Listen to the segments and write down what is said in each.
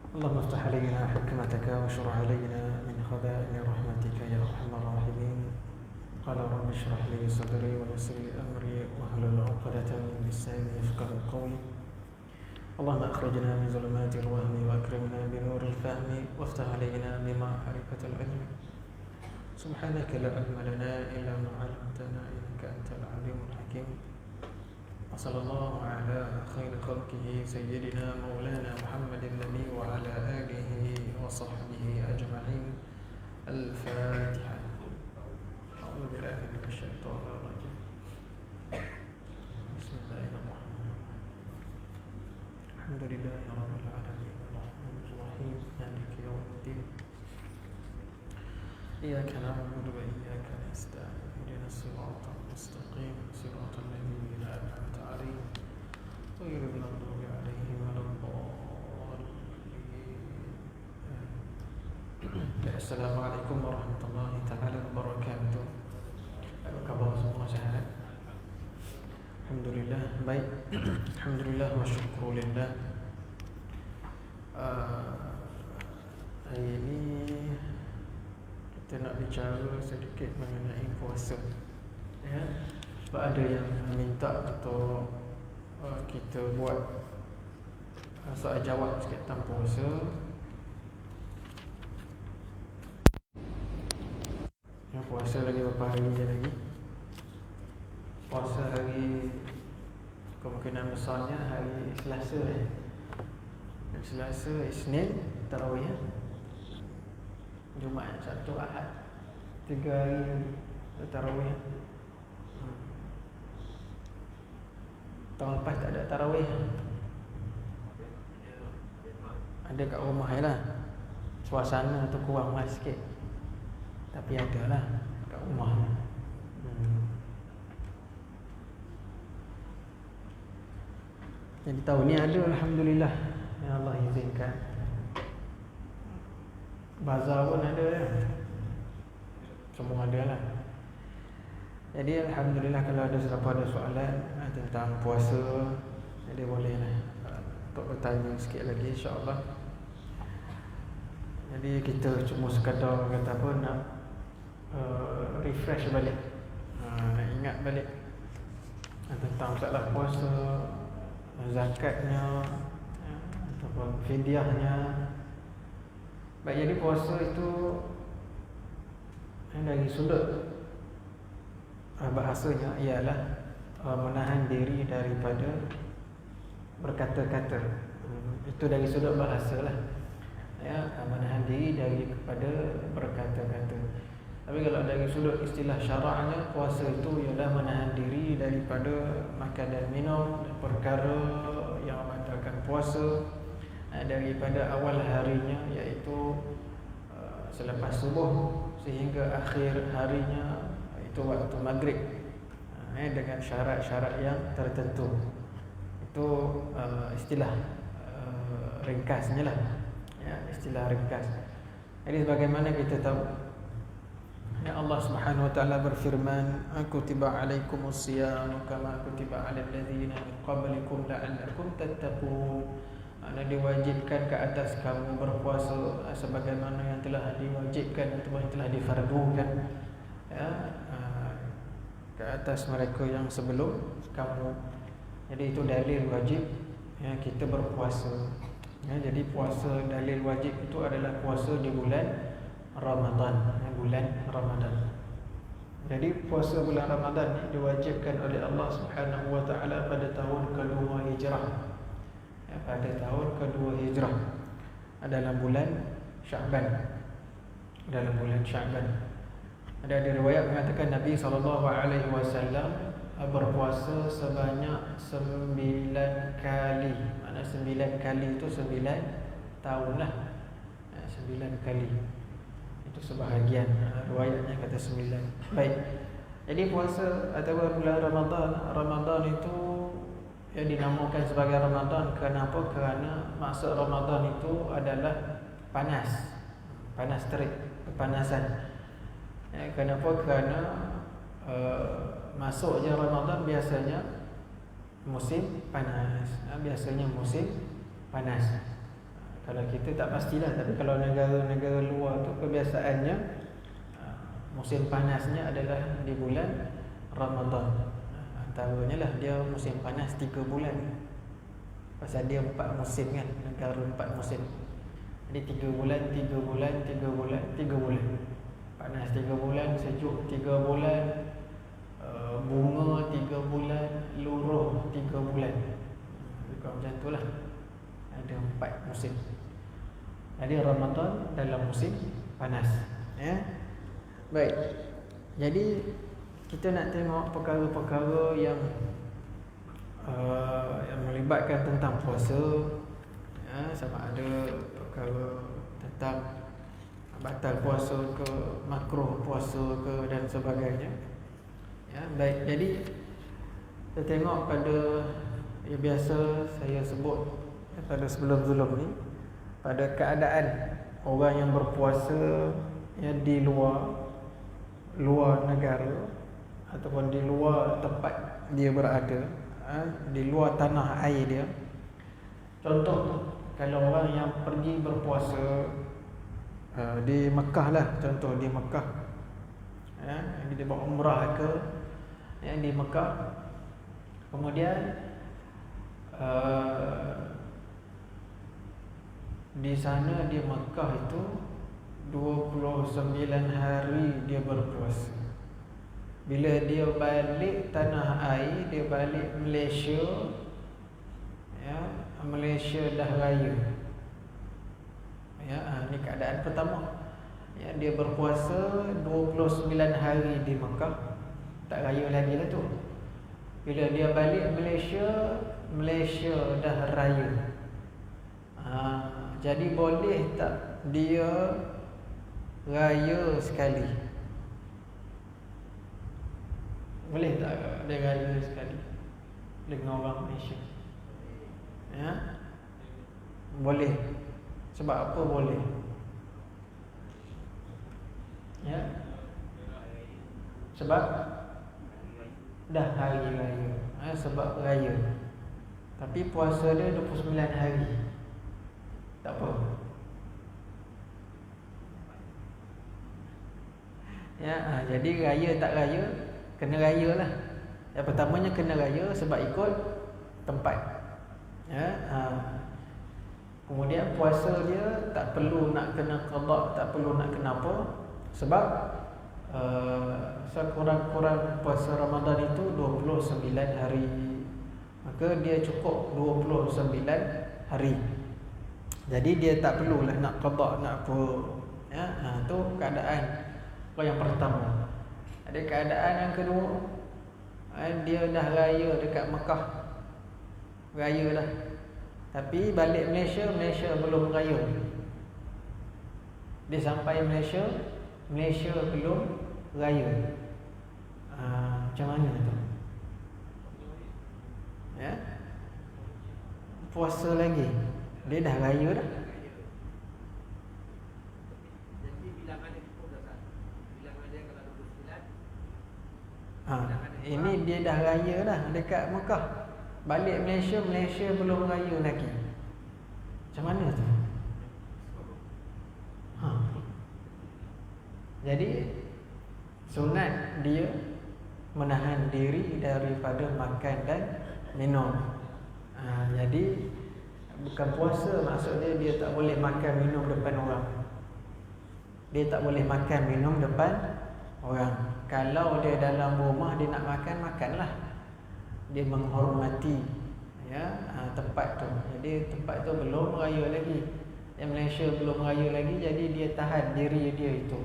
اللهم افتح علينا حكمتك واشرح علينا من خزائن رحمتك يا ارحم الراحمين. قال رب اشرح لي صدري ويسر لي امري واحلل عقدة من لساني يفقهوا قولي. اللهم اخرجنا من ظلمات الوهم واكرمنا بنور الفهم وافتح علينا بمعرفة العلم. سبحانك لا علم لنا الا ما علمتنا انك انت العليم الحكيم. وصلى الله على خير خلقه سيدنا مولانا محمد النبي وعلى آله وصحبه أجمعين. الفاتحة. أعوذ بالله من الشيطان الرجيم. بسم الله الرحمن الرحيم. الحمد لله رب العالمين الرحمن الرحيم مالك يوم الدين. إياك نعبد وإياك نستعين اهدنا الصراط المستقيم صراط الذين أنعمت عليهم غير المغضوب عليهم ولا الضالين. Assalamualaikum warahmatullahi taala wabarakatuh. Apa khabar semua, sehat? Alhamdulillah baik. Alhamdulillah wa syukurillah. Hari ini kita nak bicara sedikit mengenai puasa. Ya, sebab ada yang minta atau kita buat soal jawab sikit tentang puasa. Ya, puasa lagi berapa hari je lagi? Puasa hari kemungkinan besarnya hari Selasa Hari Selasa, Isnin, Tarawih, Jumaat, Sabtu, Ahad. 3 hari Tarawih. Tahun lepas tak ada Tarawih. Ada kat rumah je lah. Suasana tu kurang lah sikit, tapi ada lah kat rumah. Jadi tahun ni ada, Alhamdulillah, yang Allah izinkan. Bazar pun ada kan? Semua ada lah. Jadi Alhamdulillah, kalau ada siapa ada soalan tentang puasa, jadi boleh lah untuk bertanya sikit lagi, insyaAllah. Jadi kita cuma sekadar kata apa, nak refresh balik, nak ingat balik tentang masalah puasa, zakatnya ataupun fidyahnya. Baik, jadi puasa itu dari sudut bahasanya ialah menahan diri daripada berkata-kata. Itu dari sudut bahasa lah, ya, menahan diri daripada berkata-kata. Tapi kalau dari sudut istilah syaraknya, puasa itu ialah menahan diri daripada makan dan minum, perkara yang membatalkan puasa daripada awal harinya, iaitu selepas subuh sehingga akhir harinya, itu waktu maghrib, dengan syarat-syarat yang tertentu. Itu istilah ringkasnya lah, ya, istilah ringkas. Jadi sebagaimana kita tahu, ya, Allah Subhanahu wa taala berfirman, kutiba alaikumus siyam kama kutiba alal ladzina min qablikum la'allakum tattaqun. Diwajibkan ke atas kamu berpuasa sebagaimana yang telah diwajibkan atau yang telah difardukan, ya, ke atas mereka yang sebelum kamu. Jadi itu dalil wajib, ya, kita berpuasa. Ya, jadi puasa dalil wajib itu adalah puasa di bulan Ramadan, bulan Ramadan. Jadi puasa bulan Ramadan diwajibkan oleh Allah Subhanahu wa taala pada tahun kedua Hijrah. Ya, pada tahun kedua Hijrah, dalam bulan Sya'ban. Dalam bulan Sya'ban. Ada riwayat mengatakan Nabi SAW berpuasa sebanyak 9 kali. Maknanya 9 kali itu 9 tahun lah, 9 kali. Itu sebahagian riwayatnya kata 9. Baik. Jadi puasa atau bulan Ramadan itu yang dinamakan sebagai Ramadan. Kenapa? Kerana maksud Ramadan itu adalah panas. Panas terik, kepanasan. Kenapa? Kerana masuknya Ramadan biasanya musim panas. Biasanya musim panas. Kalau kita tak pastilah, tapi kalau negara-negara luar tu kebiasaannya musim panasnya adalah di bulan Ramadan. Antaranya lah dia musim panas 3 bulan. Pasal dia 4 musim kan, negara 4 musim. Jadi 3 bulan, 3 bulan, 3 bulan, 3 bulan. Panas 3 bulan, sejuk 3 bulan, bunga 3 bulan, luruh 3 bulan. Bukan macam tu lah. Ada 4 musim. Jadi Ramadan dalam musim panas, ya. Baik. Jadi kita nak tengok perkara-perkara yang melibatkan tentang puasa, ya, sama ada perkara tentang batal puasa ke, makruh puasa ke, dan sebagainya. Ya, baik. Jadi kita tengok pada yang biasa saya sebut pada sebelum-sebelum ni, pada keadaan orang yang berpuasa yang di luar negara ataupun di luar tempat dia berada, di luar tanah air dia. Contoh, kalau orang yang pergi berpuasa di Mekah lah, contoh di Mekah, dia buat umrah ke, di Mekah, kemudian di sana di Mekah itu 29 hari dia berpuasa. Bila dia balik tanah air, dia balik Malaysia, ya, Malaysia dah raya. Ya, ini keadaan pertama. Ya, dia berpuasa 29 hari di Mekah, tak raya lagi lah tu. Bila dia balik Malaysia, Malaysia dah raya. Jadi boleh tak dia raya sekali? Boleh tak dia raya sekali dengan orang Malaysia? Ya, boleh. Sebab apa boleh? Ya, sebab dah hari raya, sebab raya. Tapi puasa dia 29 hari, tak apa. Ya, jadi raya tak raya, kena raya lah. Yang pertamanya kena raya sebab ikut tempat. Ya, kemudian puasa dia tak perlu nak kena qada, tak perlu nak kena apa, sebab sekurang-kurang puasa Ramadan itu 29 hari. Maka dia cukup 29 hari. Jadi dia tak perlulah nak qada, nak apa. Ya, tu keadaan yang pertama. Ada keadaan yang kedua, dia dah raya dekat Mekah, raya dah, tapi balik Malaysia, Malaysia belum raya. Dia sampai Malaysia, Malaysia belum raya. Macam mana tu? Ya, puasa lagi, dia dah raya dah. Ini dia dah raya dah dekat Mekah, balik Malaysia, Malaysia belum raya lagi. Macam mana tu? Jadi sunat dia menahan diri daripada makan dan minum. Jadi bukan puasa, maksudnya dia tak boleh makan minum depan orang. Dia tak boleh makan minum depan orang. Kalau dia dalam rumah, dia nak makan, makanlah. Dia menghormati, ya, tempat tu. Jadi tempat tu belum raya lagi, yang Malaysia belum raya lagi, jadi dia tahan diri dia itu.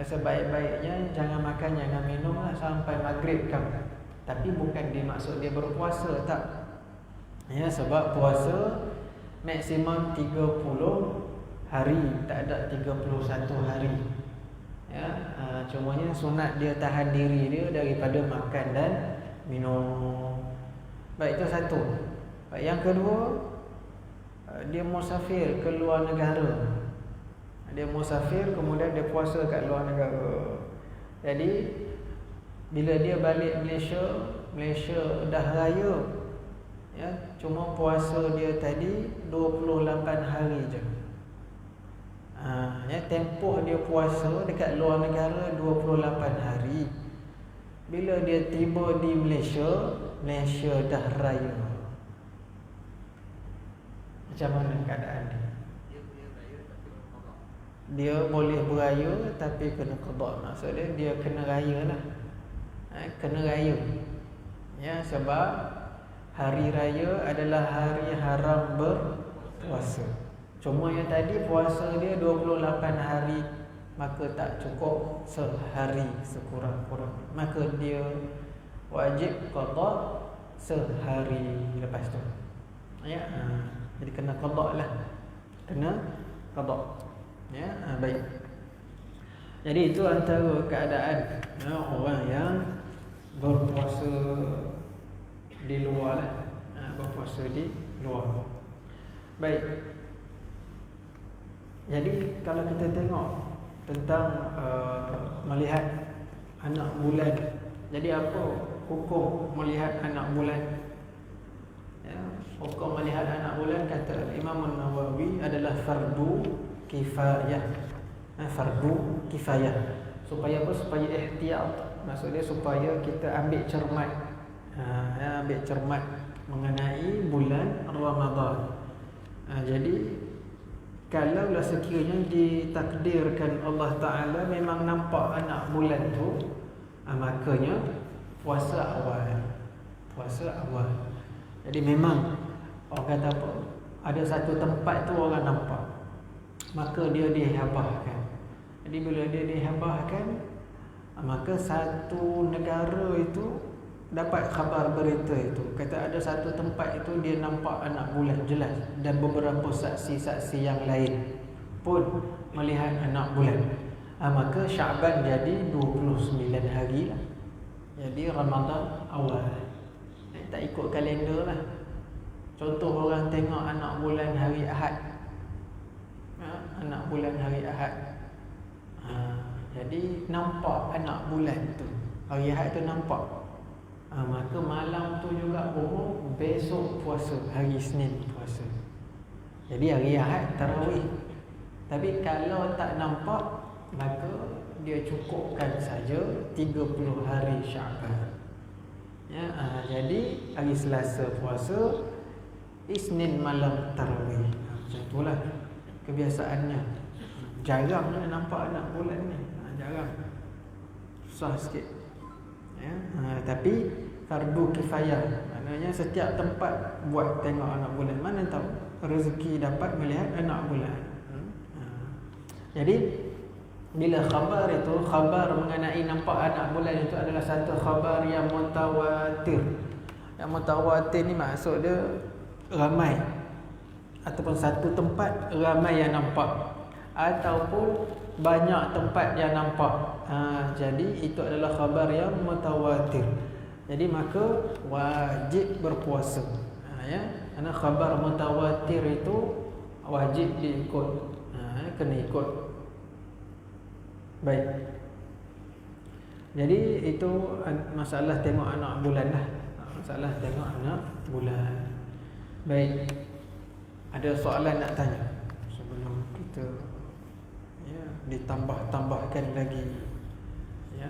Sebaik-baiknya jangan makan, jangan minum lah sampai maghrib kan. Tapi bukan dimaksud dia berpuasa, tak. Ya, sebab puasa maksimum 30 hari, tak ada 31 hari. Ya, cumanya sunat dia tahan diri dia daripada makan dan minum. Baik, itu satu. Baik, yang kedua, dia musafir ke luar negara. Dia musafir, kemudian dia puasa kat luar negara. Jadi bila dia balik Malaysia, Malaysia dah raya, Ya, cuma puasa dia tadi 28 hari je. Ya, tempoh dia puasa dekat luar negara 28 hari. Bila dia tiba di Malaysia, Malaysia dah raya. Macam mana keadaan dia? Dia boleh beraya tapi kena qada. Maksudnya dia kena raya lah. Kena raya. Ya, sebab hari raya adalah hari haram berpuasa. Cuma yang tadi puasa dia 28 hari, maka tak cukup sehari sekurang-kurang. Maka dia wajib qada sehari lepas tu. Ya, jadi kena qada lah. Kena qada. Ya, baik. Jadi itu antara keadaan orang yang berpuasa di luar lah. Berpuasa di luar. Baik. Jadi kalau kita tengok tentang melihat anak bulan, jadi apa hukum melihat anak bulan? Ya, hukum melihat anak bulan kata Imam An-Nawawi adalah fardu kifayah. Fardu kifayah. Supaya apa? Supaya ihtiyat. Maksudnya supaya kita ambil cermat. Ambil cermat mengenai bulan Ramadan. Jadi kalaulah sekiranya ditakdirkan Allah Ta'ala memang nampak anak bulan tu, makanya puasa awal. Puasa awal. Jadi memang orang kata apa, ada satu tempat tu orang nampak, maka dia dihabahkan. Jadi bila dia dihabahkan, maka satu negara itu dapat khabar berita itu, kata ada satu tempat itu dia nampak anak bulan jelas, dan beberapa saksi-saksi yang lain pun melihat anak bulan. Maka Syaban jadi 29 hari lah. Jadi Ramadan awal. Tak ikut kalender lah. Contoh orang tengok anak bulan hari Ahad. Anak bulan hari Ahad. Jadi nampak anak bulan tu. Hari Ahad tu nampak. Maka malam tu juga umum besok puasa, hari Isnin puasa. Jadi hari Ahad tarawih. Tapi kalau tak nampak, maka dia cukupkan saja 30 hari Syaban. Ya, jadi hari Selasa puasa, Isnin malam tarawih. Macam itulah kebiasaannya. Jarang nampak anak bulan ni. Jarang. Susah sikit. Ya, tapi fardu kifayah, maknanya setiap tempat buat tengok anak bulan. Mana tahu rezeki dapat melihat anak bulan. Jadi bila khabar itu, khabar mengenai nampak anak bulan itu adalah satu khabar yang mutawatir. Yang mutawatir ni maksud dia ramai, ataupun satu tempat ramai yang nampak, ataupun banyak tempat yang nampak. Jadi itu adalah khabar yang mutawatir. Jadi maka wajib berpuasa. Ya, kerana khabar mutawatir itu wajib diikut. Kena ikut. Baik. Jadi itu masalah tengok anak bulan lah. Masalah tengok anak bulan. Baik. Ada soalan nak tanya sebelum kita ditambah-tambahkan lagi. Ya.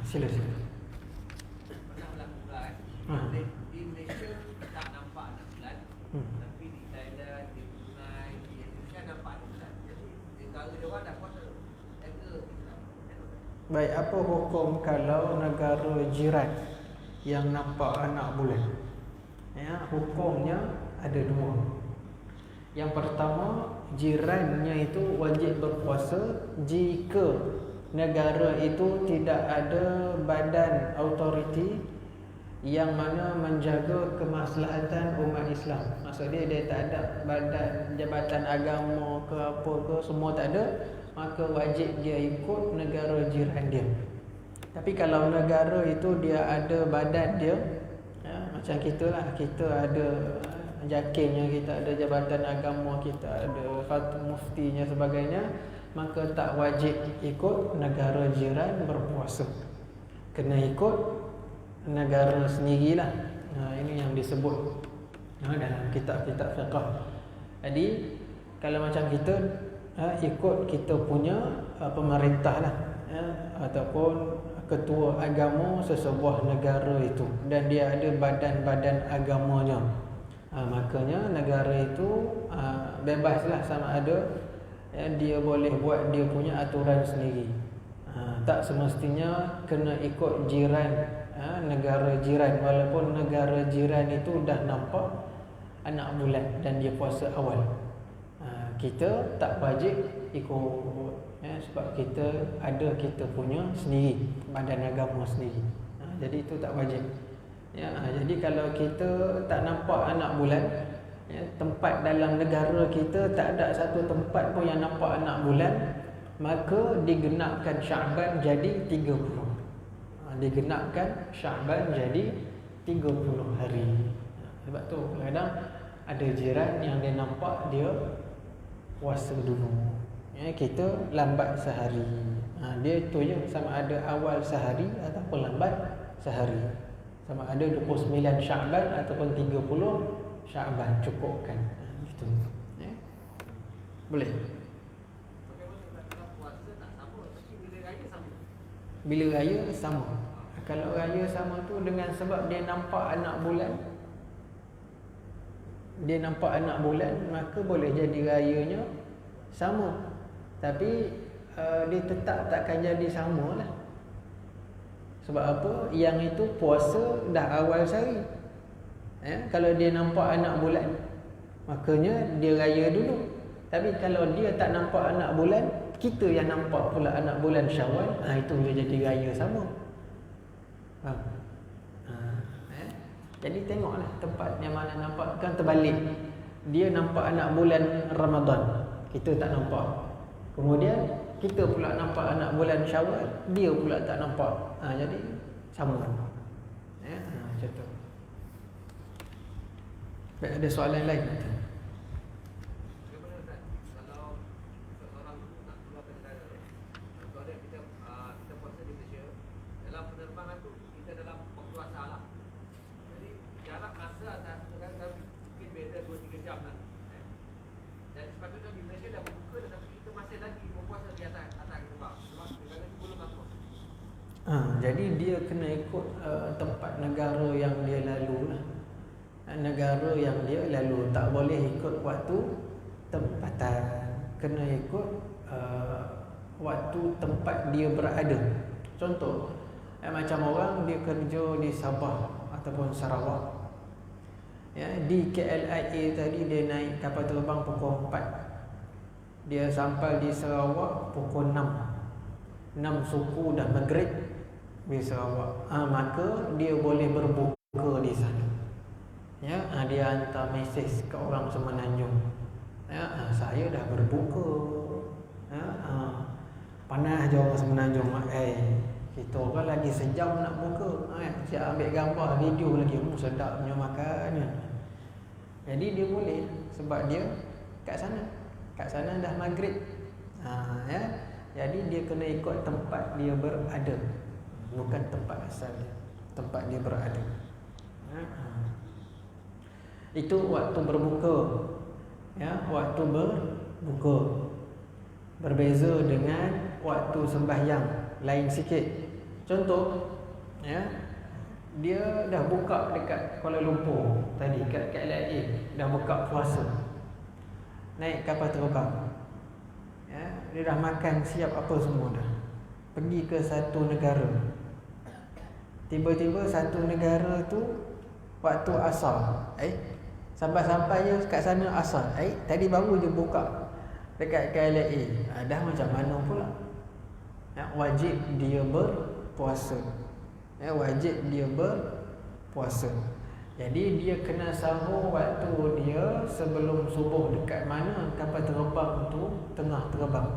Sila. Di Malaysia tak nampak anak bulan, tapi di Thailand, di Brunei, di Indonesia nampak anak bulan. Jadi negara dia orang dah puasa. Baik, apa hukum kalau negara jiran yang nampak anak bulan? Ya, hukumnya ada dua. Yang pertama, jirannya itu wajib berpuasa jika negara itu tidak ada badan autoriti yang mana menjaga kemaslahatan umat Islam. Maksudnya dia tak ada badan jabatan agama ke apa ke, semua tak ada, maka wajib dia ikut negara jiran dia. Tapi kalau negara itu dia ada badan dia, macam kita lah, kita ada jakimnya, kita ada jabatan agama, kita ada fatwa muftinya sebagainya, maka tak wajib ikut negara jiran berpuasa. Kena ikut negara sendirilah. Ini yang disebut dalam kitab-kitab fiqh. Jadi kalau macam kita ikut kita punya pemerintah lah, ataupun ketua agama sesebuah negara itu, dan dia ada badan-badan agamanya, makanya negara itu bebaslah sama ada dia boleh buat dia punya aturan sendiri. Tak semestinya kena ikut jiran, negara jiran, walaupun negara jiran itu dah nampak anak bulan dan dia puasa awal. Kita tak wajib ikut, sebab kita ada kita punya sendiri, badan agama sendiri. Jadi itu tak wajib. Jadi kalau kita tak nampak anak bulan, tempat dalam negara kita tak ada satu tempat pun yang nampak anak bulan, maka digenapkan Syaban jadi 30. Digenapkan Syaban jadi 30 hari. Sebab tu kadang ada jiran yang dia nampak dia puasa dulu, kita lambat sehari. Dia tu je, sama ada awal sehari ataupun lambat sehari, sama ada 29 Syaban ataupun 30 Syaban, cukupkan. Gitu. Boleh. Bila raya sama. Kalau raya sama tu dengan sebab dia nampak anak bulan, maka boleh jadi rayanya sama. Tapi dia tetap takkan jadi sama lah. Sebab apa? Yang itu puasa dah awal sehari. Kalau dia nampak anak bulan, makanya dia raya dulu. Tapi kalau dia tak nampak anak bulan, kita yang nampak pula anak bulan Syawal, itu dia jadi raya sama. Jadi tengoklah tempat yang mana nampak. Kan terbalik, dia nampak anak bulan Ramadan, kita tak nampak. Kemudian kita pula nampak anak bulan Syawal, dia pula tak nampak. Jadi sama. Macam tu. Baik, ada soalan lain? Jadi dia kena ikut tempat negara yang dia lalu lah. Negara yang dia lalu, tak boleh ikut waktu tempatan, kena ikut waktu tempat dia berada. Contoh, macam orang dia kerja di Sabah ataupun Sarawak, di KLIA tadi dia naik kapal terbang pukul 4, dia sampai di Sarawak pukul 6 suku dah maghrib di Sarawak. Maka dia boleh berbuka di sana. Dia hantar mesej ke orang Semenanjung, saya dah berbuka. Panas je orang Semenanjung, kita orang lagi sejam nak buka. Siap ambil gambar, video lagi, sedap punya makan. Jadi dia boleh, sebab dia kat sana dah maghrib. Jadi dia kena ikut tempat dia berada, bukan tempat asal dia, tempat dia berada. Itu waktu berbuka. Waktu berbuka berbeza dengan waktu sembahyang, lain sikit. Contoh, dia dah buka dekat Kuala Lumpur tadi, kat KLIA dah buka puasa, naik kapal terbang, dia dah makan siap apa semua dah, pergi ke satu negara. Tiba-tiba satu negara tu waktu asar, sampai-sampai je kat sana asar, tadi baru je buka dekat KLIA, dah macam mana pula? Wajib dia berpuasa. Wajib dia berpuasa. Jadi dia kena sahur waktu dia sebelum subuh, dekat mana kapal terbang tu tengah terbang.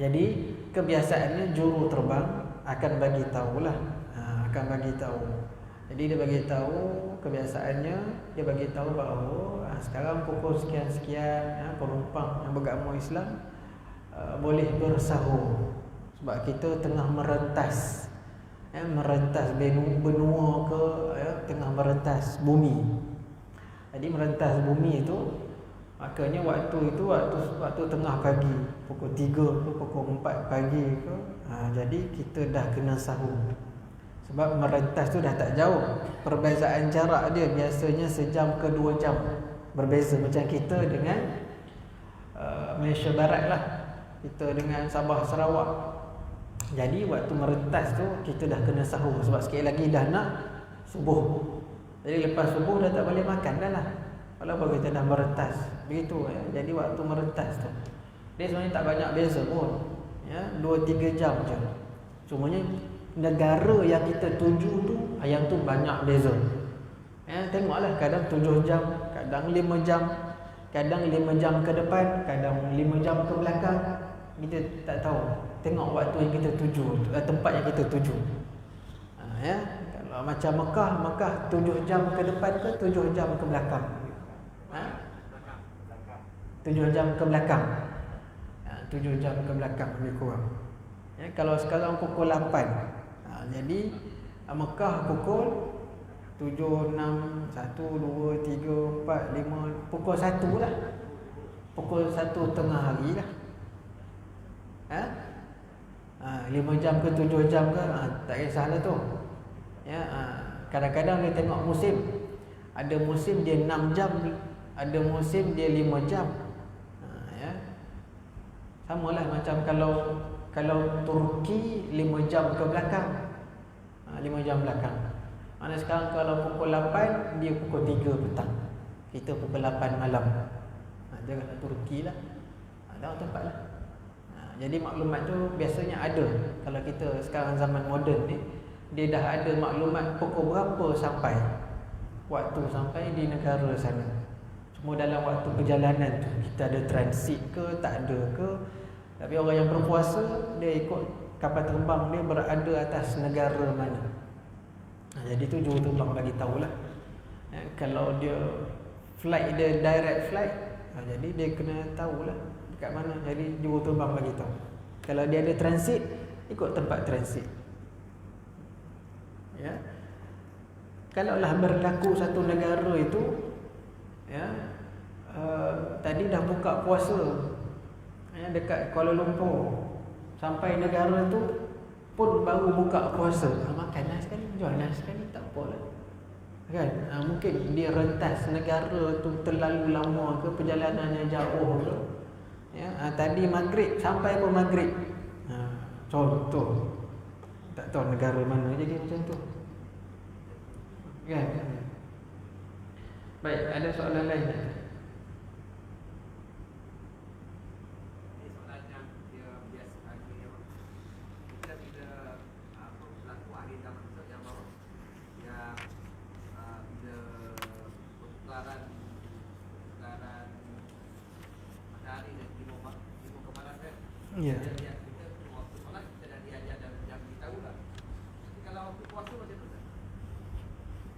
Jadi kebiasaannya juru terbang akan bagi tahulah, akan bagi tahu. Jadi dia bagi tahu, kebiasaannya dia bagi tahu bahawa sekarang pukul sekian-sekian, penumpang yang beragama Islam boleh bersahur, sebab kita tengah merentas merentas benua ke tengah merentas bumi. Jadi merentas bumi itu makanya waktu itu waktu tengah pagi, pukul 3 ke pukul 4 pagi ke, jadi kita dah kena sahur. Sebab merentas tu dah tak jauh. Perbezaan jarak dia biasanya sejam ke 2 jam. Berbeza macam kita dengan Malaysia Barat lah. Kita dengan Sabah Sarawak. Jadi waktu merentas tu kita dah kena sahur. Sebab sikit lagi dah nak subuh. Jadi lepas subuh dah tak boleh makan dah lah, walaupun kita dah merentas. Begitu ya. Jadi waktu merentas tu dia sebenarnya tak banyak beza pun, 2-3 jam je. Cumanya negara yang kita tuju tu, yang tu banyak beza. Tengoklah, kadang 7 jam, kadang 5 jam, kadang 5 jam ke depan, kadang 5 jam ke belakang. Kita tak tahu. Tengok waktu yang kita tuju, tempat yang kita tuju. Kalau macam Mekah 7 jam ke depan ke 7 jam ke belakang? 7 jam ke belakang. 7 jam ke belakang lebih kurang. Kalau sekarang pukul 8. Jadi Mekah pukul 7, 6, 1, 2, 3, 4, 5, pukul 1 lah. Pukul 1 tengah hari lah. 5 jam ke 7 jam ke, tak kisahlah tu. Kadang-kadang dia tengok musim. Ada musim dia 6 jam, ada musim dia 5 jam. Samalah macam kalau Turki 5 jam ke belakang. 5 jam belakang. Mana sekarang kalau pukul 8, dia pukul 3 petang. Kita pukul 8 malam. Janganlah Turki lah. Ada tempat lah. Jadi maklumat tu biasanya ada. Kalau kita sekarang zaman moden ni, dia dah ada maklumat pukul berapa sampai, waktu sampai di negara sana. Cuma dalam waktu perjalanan tu kita ada transit ke tak ada ke. Tapi orang yang berpuasa, dia ikut kapal terbang dia berada atas negara mana. Jadi tu juruterbang bagi tahulah. Kalau dia flight dia direct flight, jadi dia kena tahulah dekat mana. Jadi juruterbang bagi tahu. Kalau dia ada transit, ikut tempat transit. Kalaulah berlaku satu negara itu, tadi dah buka puasa, dekat Kuala Lumpur, sampai negara tu pun baru buka puasa. Makan lah sekali, jual lah sekali, tak apalah kan. Mungkin dia rentas negara tu terlalu lama ke, perjalanannya jauh ke. Tadi maghrib sampai pun maghrib. Contoh, tak tahu negara mana jadi macam tu kan. Baik, ada soalan lain tak? Ya.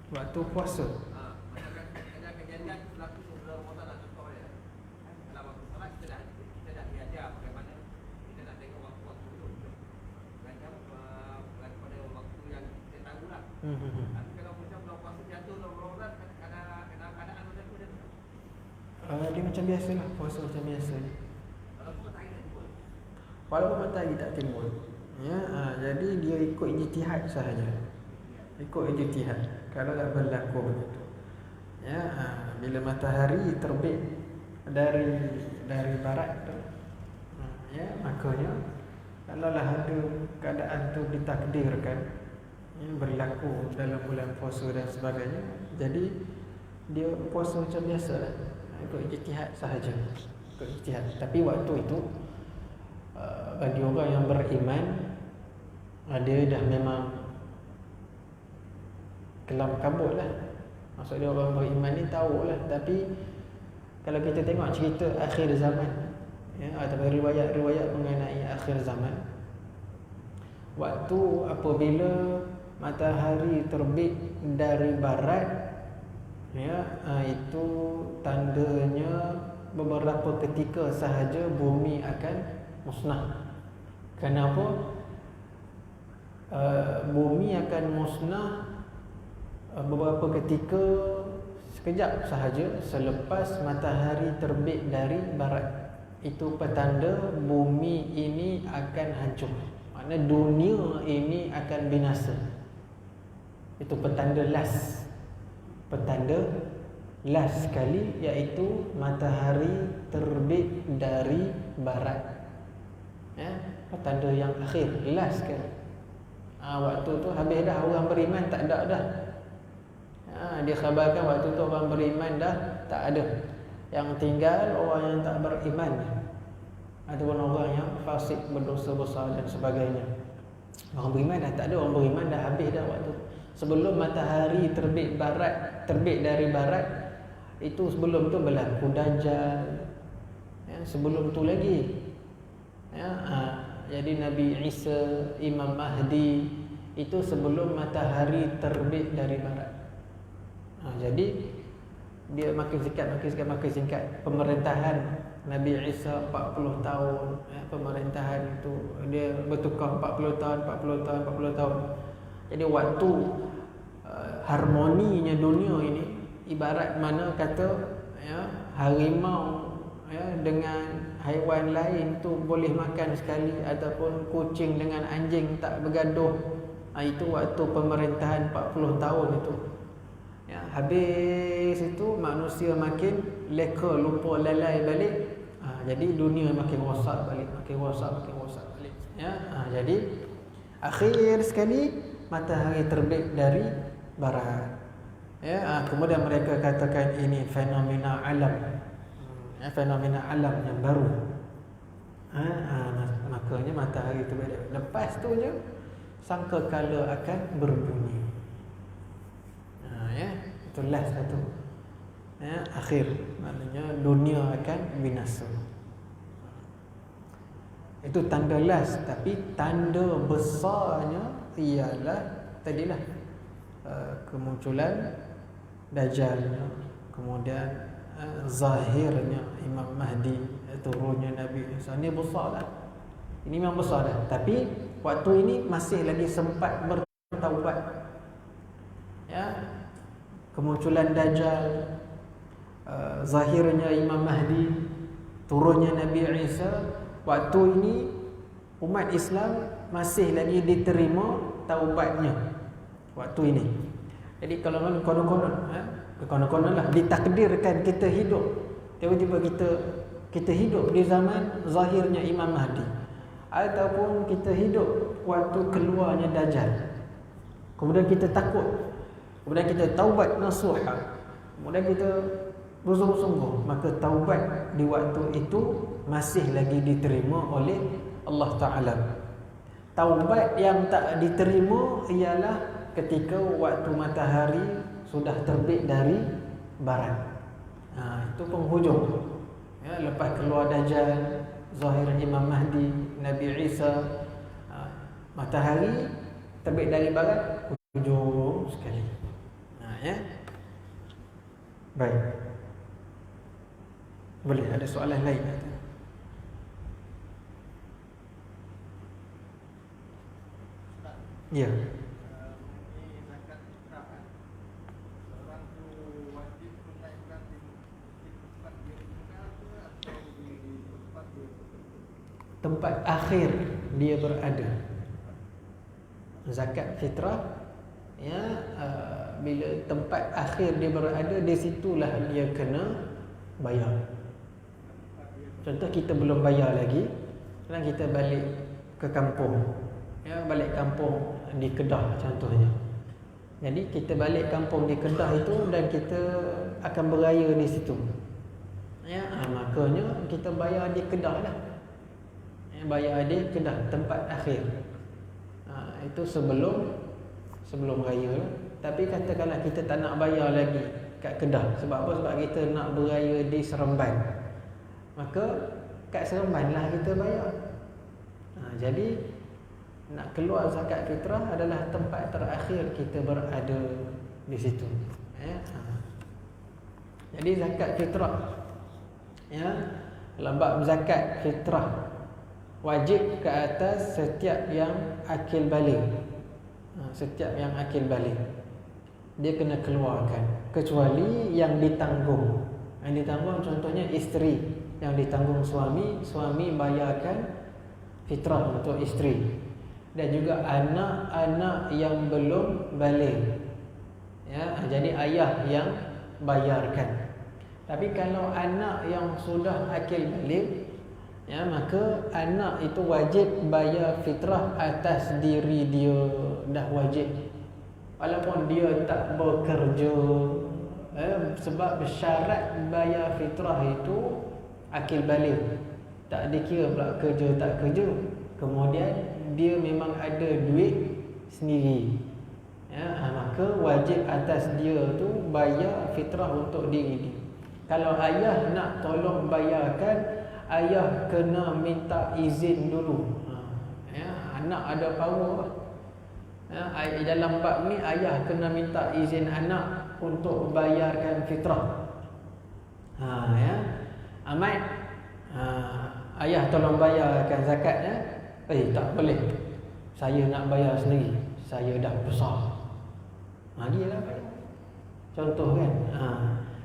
Waktu puasa. Ada kejadian berlaku sebelum Ramadan lah contohnya. Dalam waktu solat kita dah diajar bagaimana kita nak tengok waktu-waktu tu. Macam pada waktu yang kita tahu lah. Tapi kalau macam bulan puasa jatuh dalam Ramadan, kena keadaan macam tu dia. Dia macam biasa lah, puasa macam biasa. Walaupun matahari tak timbul. Jadi dia ikut ijtihad sahaja. Ikut ijtihad. Kalau tak berlaku begitu. Bila matahari terbit dari barat tu, makanya kalaulah ada keadaan tu ditakdirkan berlaku dalam bulan puasa dan sebagainya, jadi dia puasa macam biasa lah. Ikut ijtihad sahaja. Ikut ijtihad. Tapi waktu itu bagi orang yang beriman, dia dah memang kelam kabut lah. Maksud dia orang beriman ni tahu lah. Tapi kalau kita tengok cerita akhir zaman, atau riwayat-riwayat mengenai akhir zaman, waktu apabila matahari terbit dari barat, itu tandanya beberapa ketika sahaja bumi akan musnah. Kenapa? bumi akan musnah beberapa ketika, sekejap sahaja selepas matahari terbit dari barat. Itu petanda bumi ini akan hancur. Maknanya dunia ini akan binasa. Itu petanda last. Petanda last sekali, iaitu matahari terbit dari barat. Petanda yang akhir, last sekali. Waktu tu habis dah, orang beriman tak ada dah. Dia khabarkan waktu tu orang beriman dah tak ada. Yang tinggal orang yang tak beriman, ataupun orang yang fasik, berdosa besar dan sebagainya. Orang beriman dah tak ada, orang beriman dah habis dah waktu. Sebelum matahari terbit dari barat, itu sebelum tu berlaku Dajjal. Sebelum tu lagi. Jadi Nabi Isa, Imam Mahdi, itu sebelum matahari terbit dari barat. Jadi dia makin singkat. Pemerintahan Nabi Isa 40 tahun. Pemerintahan itu dia bertukar 40 tahun. Jadi waktu harmoninya dunia ini ibarat mana kata harimau dengan haiwan lain tu boleh makan sekali, ataupun kucing dengan anjing tak bergaduh. Itu waktu pemerintahan 40 tahun itu. Habis itu manusia makin leka, lupa, lalai balik. Jadi dunia makin rosak balik. Jadi akhir sekali matahari terbit dari barat. Kemudian mereka katakan ini fenomena alam. Fenomena alam yang baru. Makanya matahari terbit. Lepas tu je sangkakala akan berbunyi. Itu last satu. Akhir, maknanya dunia akan binasa. Itu tanda last. Tapi tanda besarnya ialah tadilah kemunculan Dajjalnya, kemudian zahirnya Imam Mahdi, turunnya Nabi Isa. Ini besar dah. Ini memang besar dah. Tapi waktu ini masih lagi sempat bertaubat. Kemunculan Dajjal, zahirnya Imam Mahdi, turunnya Nabi Isa. Waktu ini umat Islam masih lagi diterima taubatnya waktu ini. Jadi kalau konon lah ditakdirkan kita hidup, tiba-tiba kita hidup di zaman zahirnya Imam Mahdi, ataupun kita hidup waktu keluarnya Dajjal, kemudian kita takut, kemudian kita taubat nasuha, kemudian kita bersungguh-sungguh, maka taubat di waktu itu masih lagi diterima oleh Allah Ta'ala. Taubat yang tak diterima ialah ketika waktu matahari sudah terbit dari barat. Itu penghujung. Lepas keluar Dajjal, zahir Imam Mahdi, Nabi Isa, matahari terbit dari barat, hujung sekali. Baik. Boleh ada soalan lain? Ya. Tempat akhir dia berada. Zakat fitrah, bila tempat akhir dia berada, di situlah dia kena bayar. Contoh kita belum bayar lagi, sekarang kita balik ke kampung, balik kampung di Kedah contohnya. Jadi kita balik kampung di Kedah itu dan kita akan beraya di situ. Makanya kita bayar di Kedah lah. Bayar di Kedah, tempat akhir. Itu sebelum raya. Tapi katakanlah kita tak nak bayar lagi kat Kedah. Sebab apa? Sebab kita nak beraya di Seremban. Maka kat Seremban lah kita bayar. Jadi nak keluar zakat fitrah adalah tempat terakhir kita berada di situ. Jadi zakat fitrah, dalam bab zakat fitrah, wajib ke atas setiap yang akil baligh. Setiap yang akil balik dia kena keluarkan, kecuali yang ditanggung. Yang ditanggung contohnya isteri, yang ditanggung suami, suami bayarkan fitrah untuk isteri. Dan juga anak-anak yang belum balik, ya, jadi ayah yang bayarkan. Tapi kalau anak yang sudah akil balik, ya, maka anak itu wajib bayar fitrah atas diri dia, dah wajib. Walaupun dia tak bekerja, sebab syarat bayar fitrah itu akil balik. Tak dikira pula kerja tak kerja. Kemudian dia memang ada duit sendiri, ya, maka wajib atas dia tu bayar fitrah untuk diri dia. Kalau ayah nak tolong bayarkan, ayah kena minta izin dulu. Ya, anak ada power. Ya, dalam bab ni ayah kena minta izin anak untuk bayarkan fitrah. Ya, Ahmad, ayah tolong bayarkan zakat, ya. Tak boleh, saya nak bayar sendiri, saya dah besar. Dia lah bayar. Contoh kan.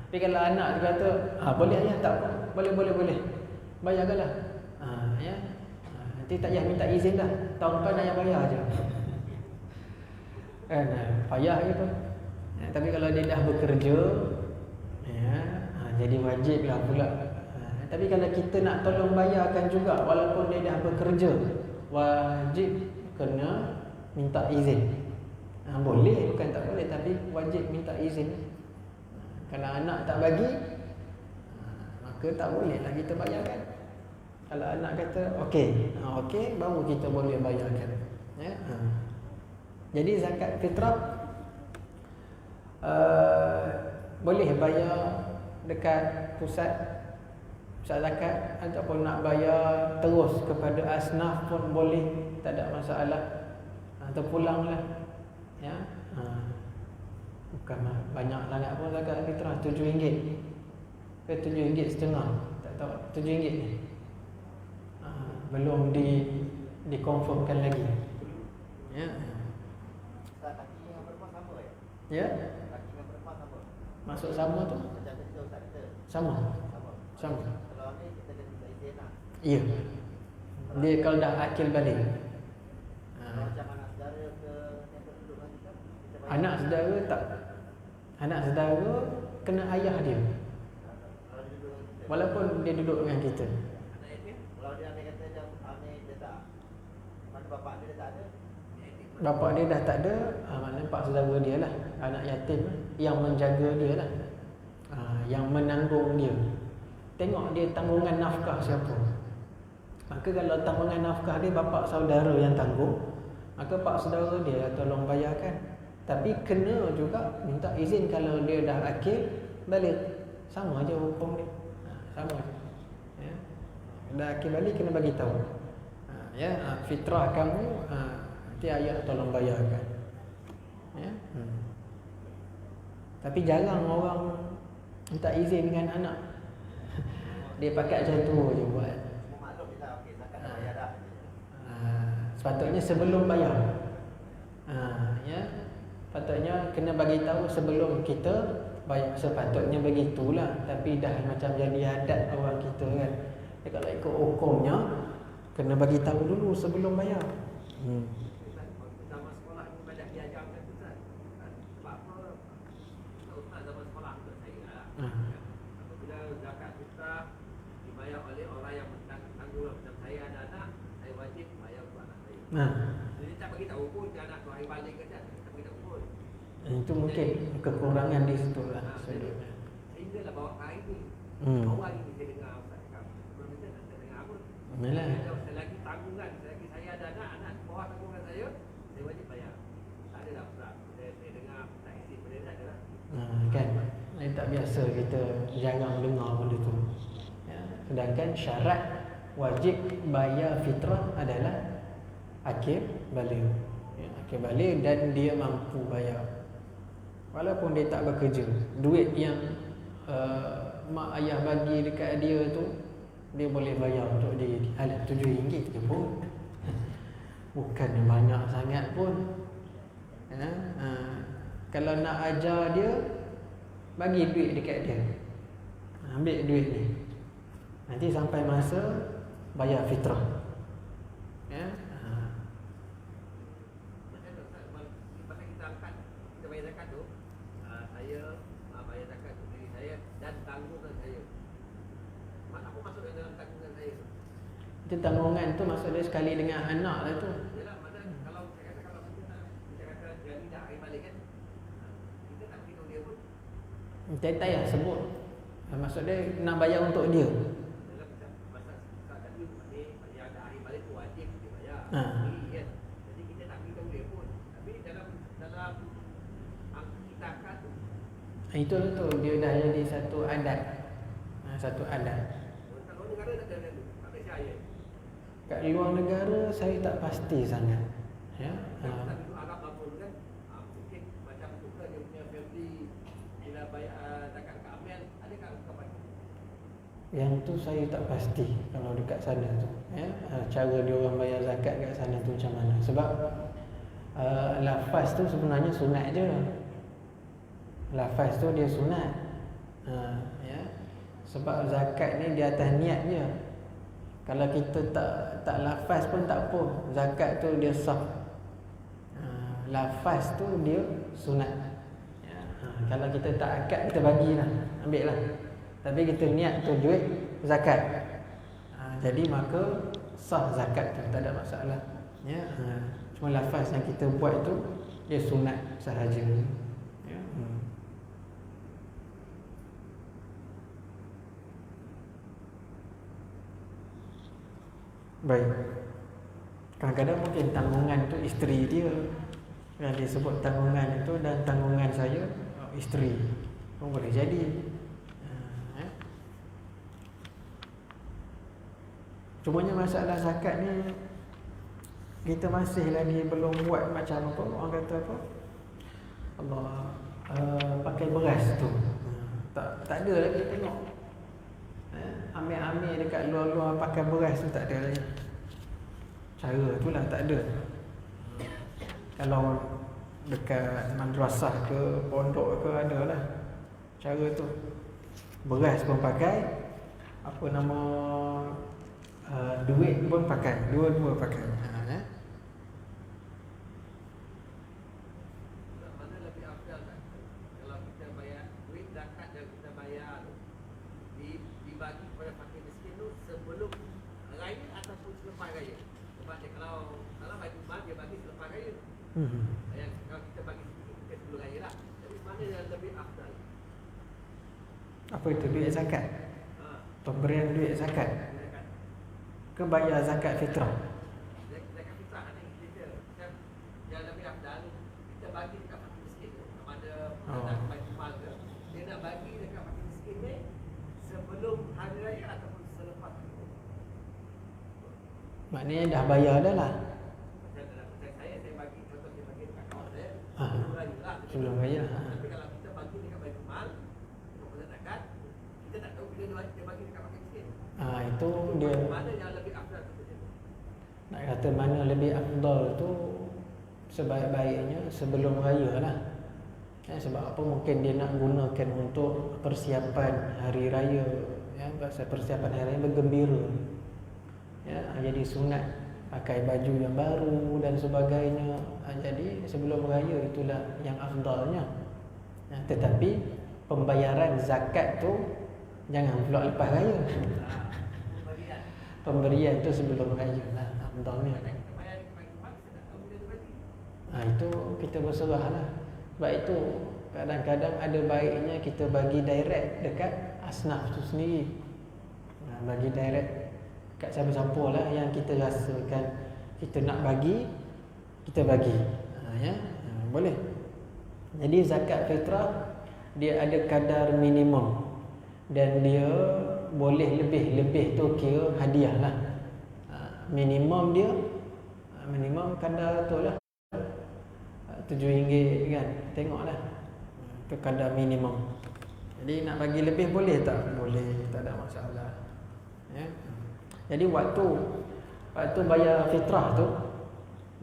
Tapi kalau anak dia kata, boleh ayah, tak boleh, bayarkanlah. Ya. Nanti tak payah minta izin dah, tahun depan ayah bayar je. Kan, payah gitu. Ya, tapi kalau dia dah bekerja, ya, jadi wajiblah pula. Tapi kalau kita nak tolong bayarkan juga, walaupun dia dah bekerja, wajib kena minta izin. Boleh, bukan tak boleh, tapi wajib minta izin. Kalau anak tak bagi, maka tak bolehlah kita bayarkan. Kalau anak kata okey, baru kita boleh bayarkan. Ya. Jadi zakat fitrah boleh bayar dekat pusat zakat, ataupun nak bayar terus kepada asnaf pun boleh, tak ada masalah. Atau pulanglah, ya. Bukan banyak sangat pun zakat fitrah, RM7 ke RM7.5, tak tahu, RM7 ni. Belum dikonfirmkan lagi. Ya. Laki dengan perempuan sama ya? Ya. Laki dengan perempuan sama. Masuk sama tu? Macam kita ustaz kita. Sama. Kalau ni kita kena minta izin lah. Ya. Dia kalau dah akil balik. Macam anak saudara ke yang berduduk dengan kita bayar. Anak saudara tak. Anak saudara kena ayah dia. Kalau dia duduk dengan kita. Walaupun dia duduk dengan kita. Kalau dia ambil kata dia tak, mana bapak dia tak ada, Bapak dia dah tak ada, maknanya pak saudara dia lah, anak yatim lah, yang menjaga dia lah, yang menanggung dia. Tengok dia tanggungan nafkah siapa. Maka kalau tanggungan nafkah dia bapak saudara yang tanggung, maka pak saudara dia tolong bayarkan. Tapi kena juga minta izin kalau dia dah akil balik. Sama aja hukum dia. Sama aja. Ya. Dah akil balik kena bagi tahu. Ya, fitrah kamu nanti ayah tolong bayarkan. Ya. Tapi jarang orang minta izin dengan anak. Dia pakai macam tu je buat. semua maklum je lah, okey zakat dah bayar dah. Sepatutnya sebelum bayar. Ya. Patutnya kena bagi tahu sebelum kita bayar. Sepatutnya begitulah, tapi dah macam jadi adat orang kita kan. Dia kalau ikut hukumnya kena bagi tahu dulu sebelum bayar. Zaman sekolah ni banyak diajarkan tu kan. Sebab apa? Ustaz zaman sekolah untuk saya lah. Apabila zakat fitrah dibayar oleh orang yang bertanggung, macam saya ada anak, saya wajib bayar untuk anak saya. Jadi tak bagi tahu pun dia anak tu hari balik kerja, tak bagi tahu pun. Itu mungkin kekurangan di situ lah. Sehinggalah bawa hari ni. Awal ni saya dengar Ustaz cakap. Sebelum ni saya tak dengar apa. Yalah. Selagi tanggungan, selagi saya ada anak bawah tanggungan saya wajib bayar. Tak ada dah Ustaz. Saya dengar tak isi benda tak ada lah. Kan, tak biasa kita jarang dengar benda tu. Ya. Sedangkan syarat wajib bayar fitrah adalah akil balik. Ya, akil balik dan dia mampu bayar. Walaupun dia tak bekerja, duit yang mak ayah bagi dekat dia tu dia boleh bayar untuk diri dia. Alah, RM7 je pun. Bukan banyak sangat pun. Ya, kalau nak ajar dia, bagi duit dekat dia. Ambil duit ni. Nanti sampai masa bayar fitrah. Ya. Macam tu Ustaz, pasal kita angkat, kita bayar zakat tu, saya bayar zakat untuk diri saya dan tanggungan saya. Apa maksud dalam tanggungan saya tu? Itu tanggungan tu maksud dia sekali dengan anak lah tu. Yalah, mana kalau saya kata kalau kita kata jadi dah hari balik kan, kita tak beritahu dia pun. Tak payah sebut. Maksud dia nak bayar untuk dia. Dalam masa tadi bayar dah hari balik tu wajib dia bayar. Ha. Kan? Jadi kita tak beritahu dia pun. Tapi dalam kita akan tu. Itu tu dia dah jadi satu adat. Satu adat. Kalau negara tak ada tu, tak percaya. Kat luar negara saya tak pasti sangat. Ya. Tapi tu Arab apa tu kan? Mungkin macam tu kan dia punya family bila bayar zakat kat Amel, adakah kapan? Yang tu saya tak pasti kalau dekat sana tu. Ya. Cara dia orang bayar zakat kat sana tu macam mana. Sebab lafaz tu sebenarnya sunat je. Lafaz tu dia sunat. Ya. Sebab zakat ni di atas niat je. Kalau kita tak lafaz pun tak apa. Zakat tu dia sah. Lafaz tu dia sunat. Ya. Kalau kita tak akad, kita bagilah, ambil lah. Tapi kita niat tu duit zakat. Jadi maka sah zakat tu, tak ada masalah. Ya. Cuma lafaz yang kita buat tu dia sunat sahaja. Ya. Baik. Kadang-kadang mungkin tanggungan tu isteri dia. Yang dia sebut tanggungan itu dan tanggungan saya isteri. Boleh jadi. Cumanya masalah zakat ni kita masih lagi belum buat macam apa orang kata apa? Allah pakai beras tu. Tak ada lagi tengok. Ambil-ambil dekat luar-luar pakai beras tu tak ada lagi. Cara tu lah tak ada. Kalau dekat madrasah ke pondok ke ada lah cara tu. Beras pun pakai, apa nama, duit pun pakai, dua-dua pakai. Mana lebih afdal kan? Kalau kita bayar duit zakat yang kita bayar tu dibagi kepada fakir miskin tu sebelum raya ataupun selepas raya. Sebab dia kalau bagi rumah dia bagi selepas raya. Yang kalau kita bagi sedikit sebelum raya lah. Jadi mana yang lebih afdal? Apa itu duit zakat? Pemberian duit zakat ke bayar zakat fitrah? Zakat fitrah ni kita yang lebih afdal kita bagi dekat fakir miskin tu. Sama ada nak bagi mal ke, dia nak bagi dekat fakir miskin ni sebelum hari raya ataupun selepas. Maknanya dah bayar dah lah. Macam dalam konteks saya bagi, contoh saya bagi dekat kawan saya sebelum raya lah. Sebelum raya. Tapi kalau kita bagi dekat Baitul Mal, untuk zakat, kita tak tahu bila dia bagi dekat fakir miskin. Itu dia Mana yang lebih afdal tu? nak kata mana lebih afdal tu sebaik-baiknya sebelum raya lah. Sebab apa, mungkin dia nak gunakan untuk persiapan hari raya, ya, persiapan hari raya bergembira. Ya, jadi sunat pakai baju yang baru dan sebagainya. Jadi sebelum raya itulah yang afdalnya. Tetapi pembayaran zakat tu jangan pula lepas raya. Pemberian tu sebelum raya lah afdalnya. Itu kita berserah lah. Sebab itu kadang-kadang ada baiknya kita bagi direct dekat asnaf tu sendiri. Bagi direct kat siapa-siapa lah yang kita rasakan kita nak bagi, kita bagi. Ya, boleh. Jadi zakat fitrah dia ada kadar minimum dan dia boleh lebih tu kira hadiah lah. Minimum dia, minimum kadar tu lah RM7 kan. Tengoklah, tu kadar minimum. Jadi nak bagi lebih boleh tak? Boleh, tak ada masalah. Ya. Jadi waktu bayar fitrah tu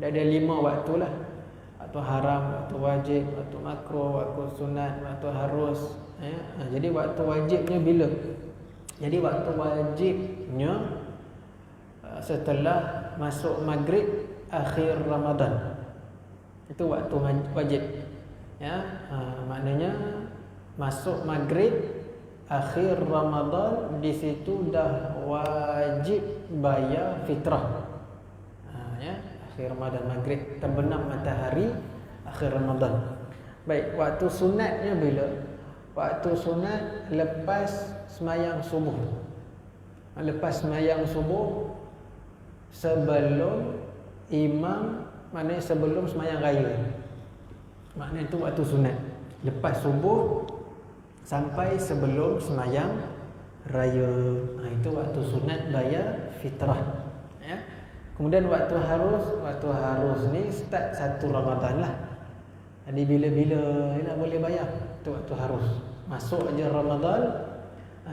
dah ada 5 waktu lah. waktu haram, waktu wajib, waktu makruh, waktu sunat, waktu harus. Jadi waktu wajibnya bila? Jadi waktu wajibnya setelah masuk maghrib akhir Ramadan. Itu waktu wajib. Maknanya masuk maghrib akhir Ramadan, di situ dah wajib bayar fitrah. Akhir Ramadan maghrib, terbenam matahari akhir Ramadan. Baik, waktu sunatnya bila? Waktu sunat lepas semayang subuh. Lepas semayang subuh, sebelum imam, maknanya sebelum semayang raya. Maknanya itu waktu sunat. Lepas subuh sampai sebelum semayang raya. Itu waktu sunat bayar fitrah. Kemudian waktu harus ni start 1 Ramadan lah. Jadi bila-bila nak boleh bayar, itu waktu harus. Masuk aja Ramadan,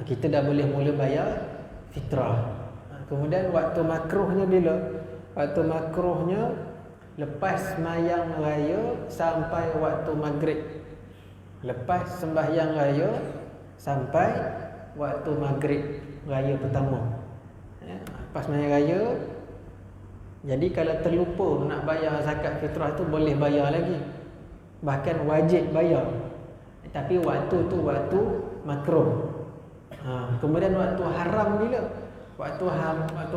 kita dah boleh mula bayar fitrah. Kemudian waktu makruhnya bila? Waktu makruhnya lepas sembahyang raya sampai waktu maghrib. Lepas sembahyang raya sampai waktu maghrib raya pertama. Lepas sembahyang raya, jadi kalau terlupa nak bayar zakat fitrah tu boleh bayar lagi. Bahkan wajib bayar. Tapi waktu tu waktu makruh. Kemudian waktu haram bila? Waktu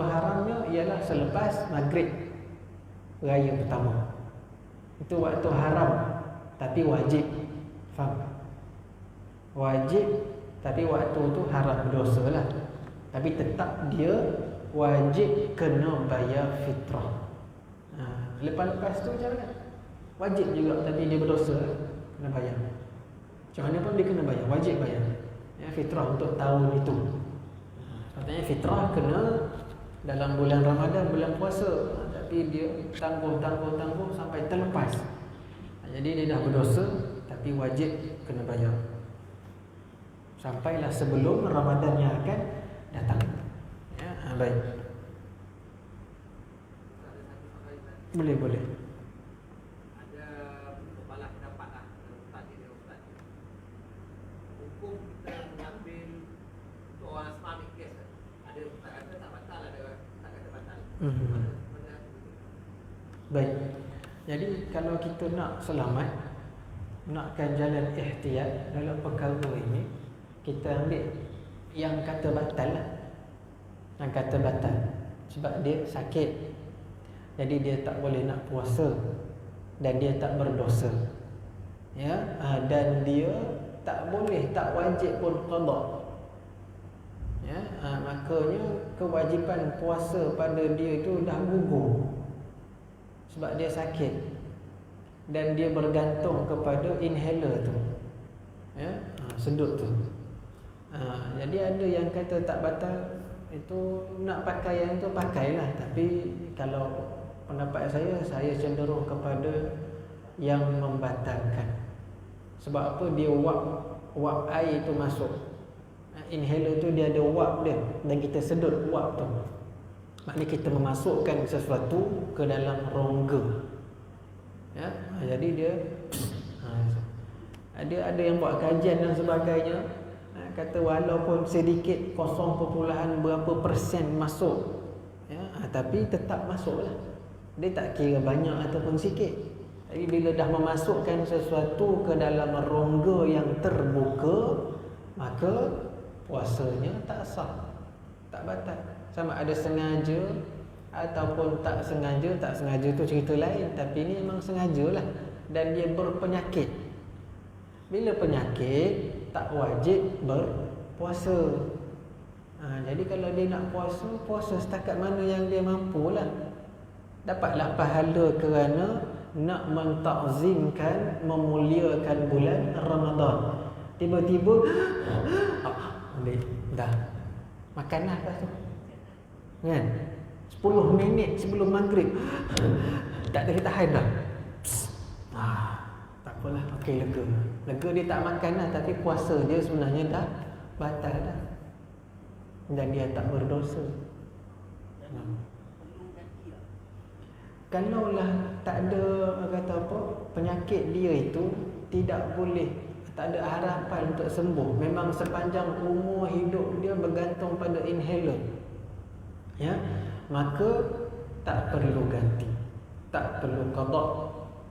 haramnya ialah selepas maghrib raya pertama. Itu waktu haram tapi wajib. Faham? Wajib tapi waktu tu haram, dosa lah. Tapi tetap dia wajib kena bayar fitrah. Lepas-lepas tu macam mana? Wajib juga tapi dia berdosa, kena bayar. Macam mana pun dia kena bayar, wajib bayar. Fitrah untuk tahun itu. Katanya fitrah kena dalam bulan Ramadan, bulan puasa. Tapi dia tangguh sampai terlepas. Jadi dia dah berdosa tapi wajib kena bayar. Sampailah sebelum Ramadan yang akan datang. Baik. Boleh. Ada beberapa pendapat lah Ustaz. Hukum kita mengambil untuk orang Islamic case, ada Ustaz kata tak batal, ada Ustaz kata batal. Baik. Jadi kalau kita nak selamat, nakkan jalan ihtiyat dalam perkara ini, kita ambil yang kata batal lah. Yang kata batal sebab dia sakit, jadi dia tak boleh nak puasa dan dia tak berdosa. Dan dia tak boleh, tak wajib pun qada. Makanya kewajipan puasa pada dia itu dah gugur sebab dia sakit dan dia bergantung kepada inhaler tu. Sedut tu. Jadi ada yang kata tak batal, itu nak pakai yang tu pakailah. Tapi kalau pendapat saya cenderung kepada yang membatalkan. Sebab apa? Dia wap air tu masuk. Inhaler tu dia ada wap dia, dan kita sedut wap tu. Maknanya kita memasukkan sesuatu ke dalam rongga. Jadi dia ada yang buat kajian dan sebagainya, kata walaupun sedikit 0, berapa persen masuk, tapi tetap masuklah. Dia tak kira banyak ataupun sikit. Jadi bila dah memasukkan sesuatu ke dalam rongga yang terbuka, maka puasanya tak sah, tak batal. Sama ada sengaja ataupun tak sengaja tu cerita lain. Tapi ni memang sengajalah, dan dia berpenyakit. Bila penyakit, tak wajib berpuasa. Jadi kalau dia nak puasa setakat mana yang dia mampu lah. Dapatlah pahala kerana nak mentakzimkan, memuliakan bulan Ramadan. Tiba-tiba dah makanlah lepas tu, kan? 10 minit sebelum maghrib tak ada tahan dah. Tak apalah, okey, lega dia tak makan lah, tapi puasa dia sebenarnya dah batal dah, dan dia tak berdosa. kalaulah tak ada kata apa, penyakit dia itu tidak boleh, tak ada harapan untuk sembuh, memang sepanjang umur hidup dia bergantung pada inhaler, ya, maka tak perlu ganti, tak perlu qada,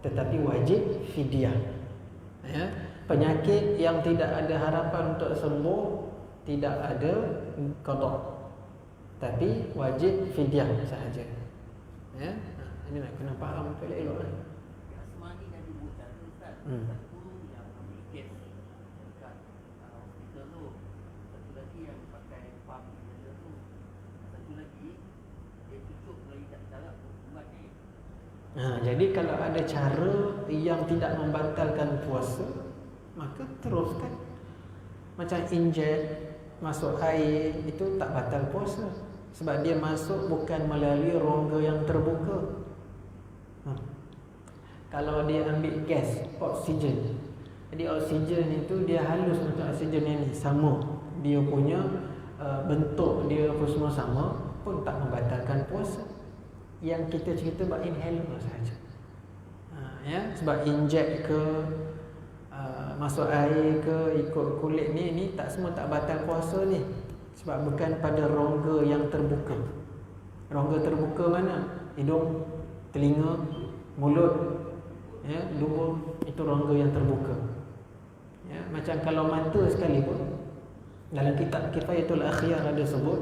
tetapi wajib fidyah. Ya, penyakit yang tidak ada harapan untuk sembuh tidak ada qada, tapi wajib fidyah sahaja. Ya, ini nak kena faham betul elok kan. Asma ni dah dibuat Ustaz. Satu yang ambil gas dekat hospital tu. Satu lagi yang pakai pump tu. Satu lagi dia cucuk melalui dalam ubat ni. Jadi kalau ada cara yang tidak membatalkan puasa, maka teruskan. Macam injek, masuk air, itu tak batal puasa, sebab dia masuk bukan melalui rongga yang terbuka. Kalau dia ambil gas, oksigen, jadi oksigen itu dia halus untuk oksigen ini sama, dia punya bentuk dia pun semua sama, pun tak membatalkan puasa. Yang kita cerita buat inhaler sahaja. Ya, sebab injek ke masuk air ke ikut kulit ni tak semua tak batal puasa ni, sebab bukan pada rongga yang terbuka. Rongga terbuka mana? Hidung, telinga, mulut, ya, lubung, itu rongga yang terbuka. Ya, macam kalau mata sekalipun, dalam kitab Kifayatul Akhyar ada sebut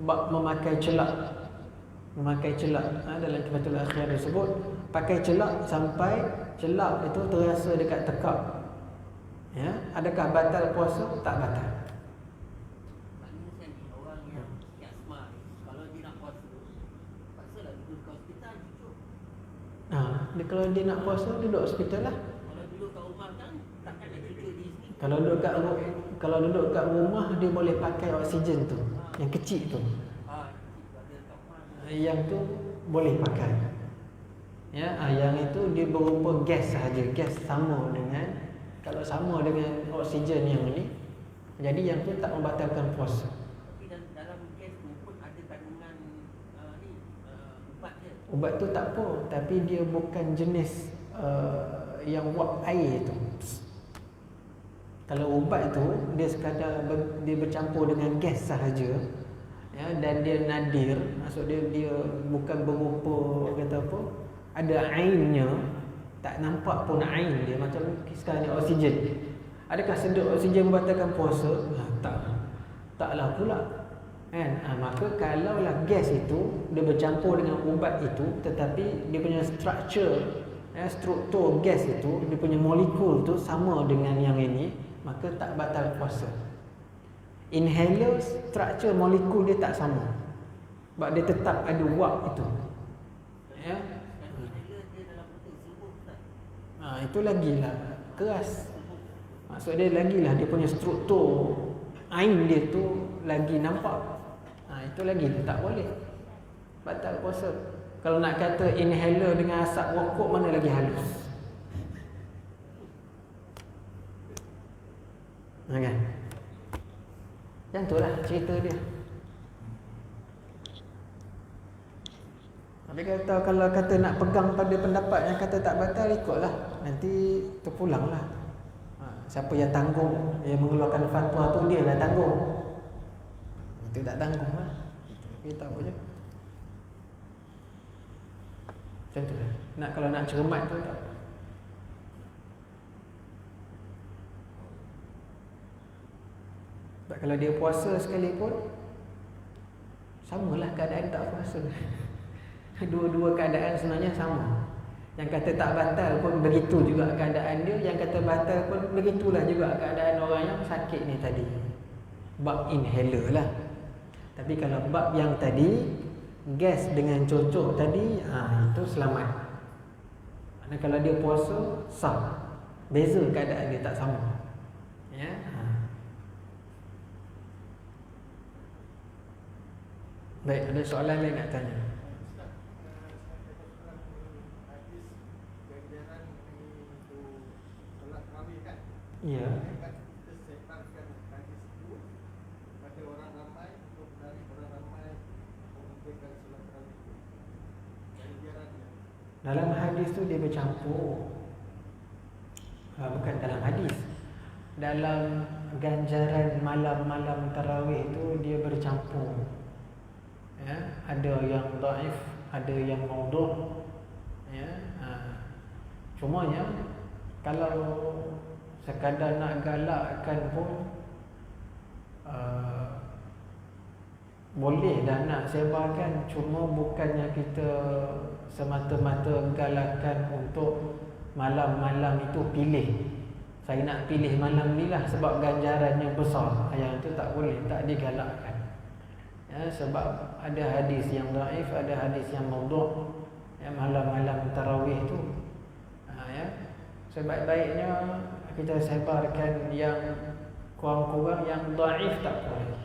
bab memakai celak. Memakai celak, dalam Kifayatul Akhyar ada sebut pakai celak sampai celak itu terasa dekat tekak. Ya, adakah batal puasa? Tak batal. Maknanya saya ni orang yang asma ni, kalau dia nak puasa, paksalah duduk kat hospital cucuk. Kalau dia nak puasa, duduk hospital lah. Kalau duduk kat rumah kan, takkan nak cucuk di sini. Kalau duduk kat rumah, dia boleh pakai oksigen tu, yang kecil tu. Yang tu boleh pakai. Ya, yang itu dia berupa gas sahaja. Gas sama dengan, kalau sama dengan oksigen yang ni, jadi yang tu tak membatalkan puasa. Tapi dalam gas tu pun ada kandungan ubat je. Ubat tu tak apa, tapi dia bukan jenis yang wap air tu. Kalau ubat tu dia sekadar dia bercampur dengan gas sahaja, ya, dan dia nadir, maksud dia bukan berupa kata apa, ada ainnya, tak nampak pun ain dia, macam sekarang ni oksigen. Adakah sedut oksigen membatalkan puasa? Taklah pula. Kan? Maka kalaulah gas itu dia bercampur dengan ubat itu, tetapi dia punya struktur gas itu, dia punya molekul tu sama dengan yang ini, maka tak batal puasa. Inhaler, struktur molekul dia tak sama, sebab dia tetap ada wap itu. Ya. Itu lagilah keras. Maksud dia lagilah dia punya struktur ain dia tu lagi nampak. Itu lagi tak boleh batal puasa. Kalau nak kata inhaler dengan asap rokok, mana lagi halus. Kan? Macam tu lah cerita dia. Tapi kalau kata nak pegang pada pendapat yang kata tak batal, ikutlah. Nanti terpulanglah. Siapa yang tanggung, yang mengeluarkan fatwa tu, dia lah tanggung. Itu tak tanggung lah. Kita tahu je. Macam tu lah. Kalau nak cermat tu tak. Sebab kalau dia puasa sekalipun, samalah keadaan tak puasa. Dua-dua keadaan sebenarnya sama. Yang kata tak batal pun begitu juga keadaan dia, yang kata batal pun begitulah juga keadaan orang yang sakit ni tadi. Bab inhaler lah. Tapi kalau bab yang tadi, gas dengan cocok tadi, itu selamat. Kerana kalau dia puasa, sah. Beza keadaan dia, tak sama. Ya. Baik, ada soalan lain nak tanya? Ya. Dalam hadis tu dia bercampur. Bukan dalam hadis, dalam ganjaran malam-malam tarawih tu dia bercampur. Ya, ada yang dhaif, ada yang maudhu'. Ya, cumanya kalau sekadar nak galakkan pun boleh dah nak sebarkan, cuma bukannya kita semata-mata galakkan untuk malam-malam itu pilih. Saya nak pilih malam ni lah sebab ganjarannya besar. Yang itu tak boleh, tak digalakkan. Ya, sebab ada hadis yang dhaif, ada hadis yang maudhu'. Ya, malam-malam tarawih tu. Ya, sebaik-baiknya kita sebarkan yang kurang-kurang, yang dhaif tak boleh.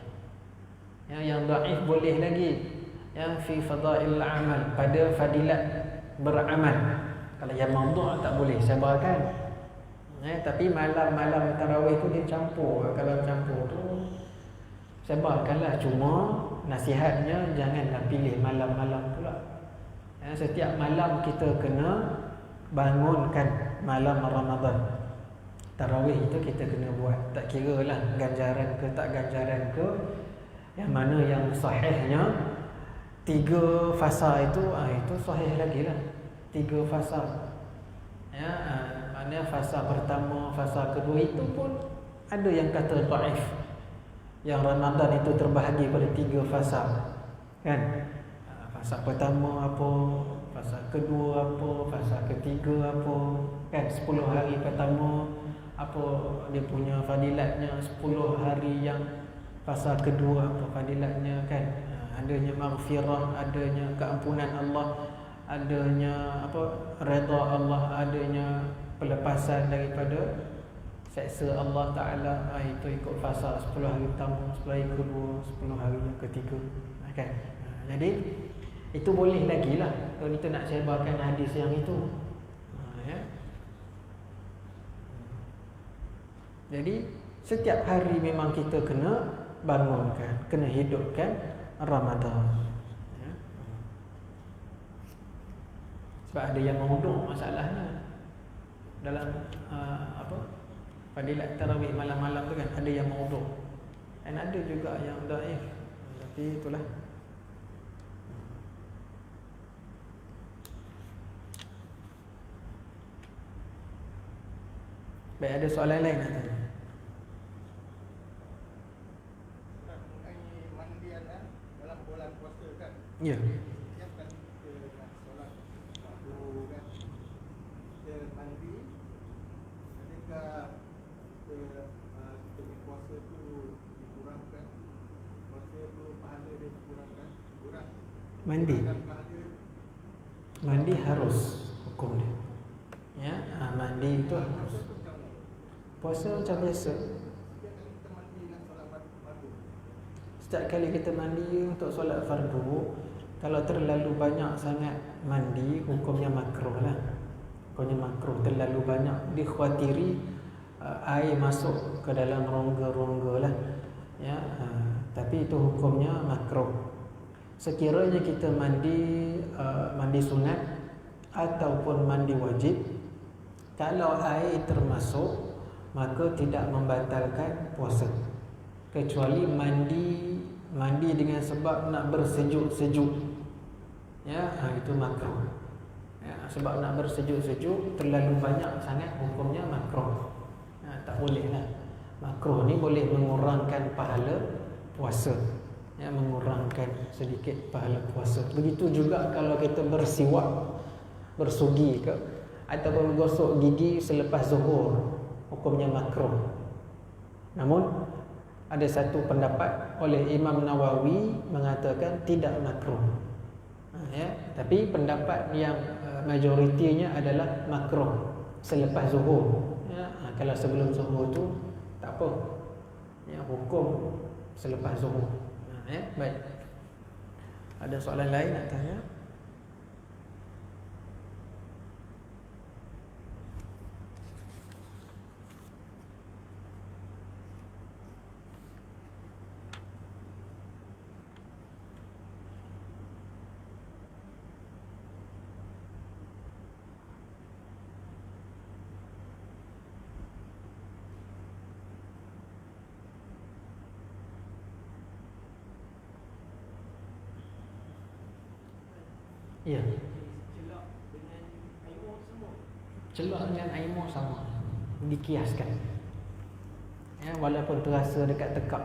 Ya, yang dhaif boleh lagi. Yang fi fadail amal, pada fadilat beramal. Kalau yang maudhu' tak boleh sebarkan. Tapi malam-malam tarawih tu dia campur. Kalau campur tu sebarkanlah, cuma nasihatnya janganlah pilih malam-malam pula. Setiap malam kita kena bangunkan malam Ramadan. Tarawih itu kita kena buat. Tak kira lah ganjaran ke tak ganjaran ke. Yang mana yang sahihnya 3 fasa itu sahih lagi lah. 3 fasa. Ya, maknanya fasa pertama, fasa kedua itu pun ada yang kata dhaif. Yang Ramadan itu terbahagi pada 3 fasa. Kan? Fasa pertama apa, fasa kedua apa, fasa ketiga apa. Kan 10 hari pertama apa dia punya fadilatnya, 10 hari yang fasa kedua apa fadilatnya, kan? Adanya maghfirah, adanya keampunan Allah, adanya redha Allah, adanya pelepasan daripada seksa Allah Ta'ala. Itu ikut fasa 10 hari pertama, 10 hari kedua, 10 hari yang ketiga, kan? Jadi itu boleh lagi lah kalau kita nak sebarkan hadis yang itu. Ya. Jadi setiap hari memang kita kena bangunkan, kena hidupkan Ramadan. Ya. Sebab ada yang maudhu' masalahnya dalam fadilat tarawih malam-malam tu kan, ada yang maudhu'. Dan ada juga yang dhaif. Tapi itulah. Baik, ada soalan lain nak tanya? Dalam bulan puasa kan? Ya. Setiap kali kita nak solat fardu kan, kita mandi, adakah kita puasa tu dikurangkan? Puasa tu pahala dia dikurangkan? Kurang? Mandi. Mandi harus hukum dia. Ya, mandi itu harus. Puasa macam biasa. Setiap kali kita mandi untuk solat fardu, kalau terlalu banyak sangat mandi, hukumnya makruh lah. Hukumnya makruh, terlalu banyak dikhawatiri air masuk ke dalam rongga-rongga lah. Ya, tapi itu hukumnya makruh. Sekiranya kita mandi sunat ataupun mandi wajib, kalau air termasuk, maka tidak membatalkan puasa, kecuali mandi dengan sebab nak bersejuk-sejuk. Ya, itu makruh. Ya, sebab nak bersejuk-sejuk terlalu banyak sangat, hukumnya makruh. Tak boleh lah. Makruh ni boleh mengurangkan pahala puasa. Ya, mengurangkan sedikit pahala puasa. Begitu juga kalau kita bersiwak, bersugi ke, ataupun gosok gigi selepas zuhur, hukumnya makruh. Namun ada satu pendapat oleh Imam Nawawi mengatakan tidak makruh. Ya, tapi pendapat yang majoritinya adalah makruh selepas zuhur. Ya, kalau sebelum zuhur tu tak apa. Ya, hukum selepas zuhur. Ya, baik. Ada soalan lain nak tanya? Ya, Celak dengan aimau semua. celak dengan aimau sama, dikiaskan. Ya, walaupun terasa dekat tekak,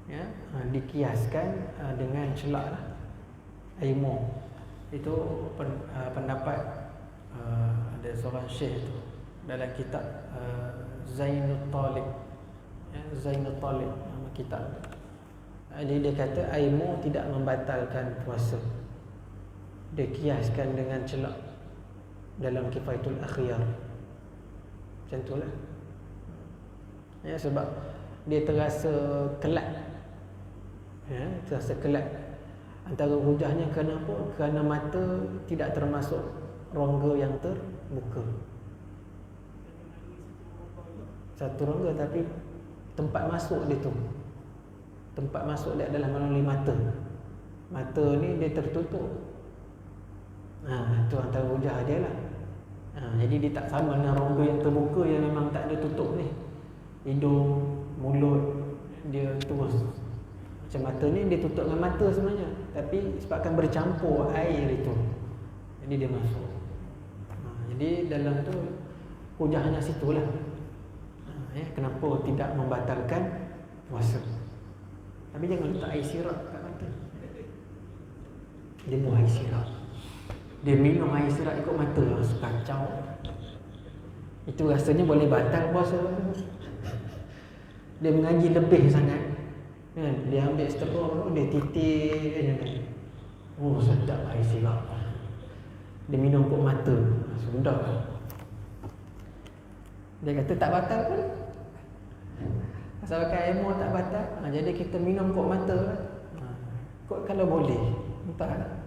ya, dikiaskan dengan celak lah, aimau. Itu pendapat ada seorang syekh itu dalam kitab Zainul Talib, ya, Zainul Talib nama kitab. Jadi dia kata aimau tidak membatalkan puasa. Dia kiaskan dengan celak dalam Kifayatul Akhyar. Macam itulah. Ya, sebab dia terasa kelat. Ya, terasa kelat. Antara hujahnya kerana apa? Kerana mata tidak termasuk rongga yang terbuka. Satu rongga tapi tempat masuk dia tu. Tempat masuk dia adalah melalui mata. Mata ni dia tertutup. Itu antara hujah dia lah. Jadi dia tak sama dengan rongga yang terbuka yang memang tak ada tutup ni. Hidung, mulut dia terus. Macam mata ni dia tutup dengan mata sebenarnya, tapi sebabkan bercampur air itu, jadi dia masuk. Jadi dalam tu hujahnya situlah. Kenapa tidak membatalkan puasa. Tapi jangan letak air sirap kat mata. Dia buang air sirap, dia minum air sirap ikut mata, kacau. Itu rasanya boleh batal puasa. Dia mengaji lebih sangat kan? Dia ambil setengah, dia titik je kan. Oh, sedap air sirap. Dia minum ikut mata, sudah. Dia kata tak batal pun. Asalkan aimau tak batal, jadi kita minum ikut mata. Kot kalau boleh, entah.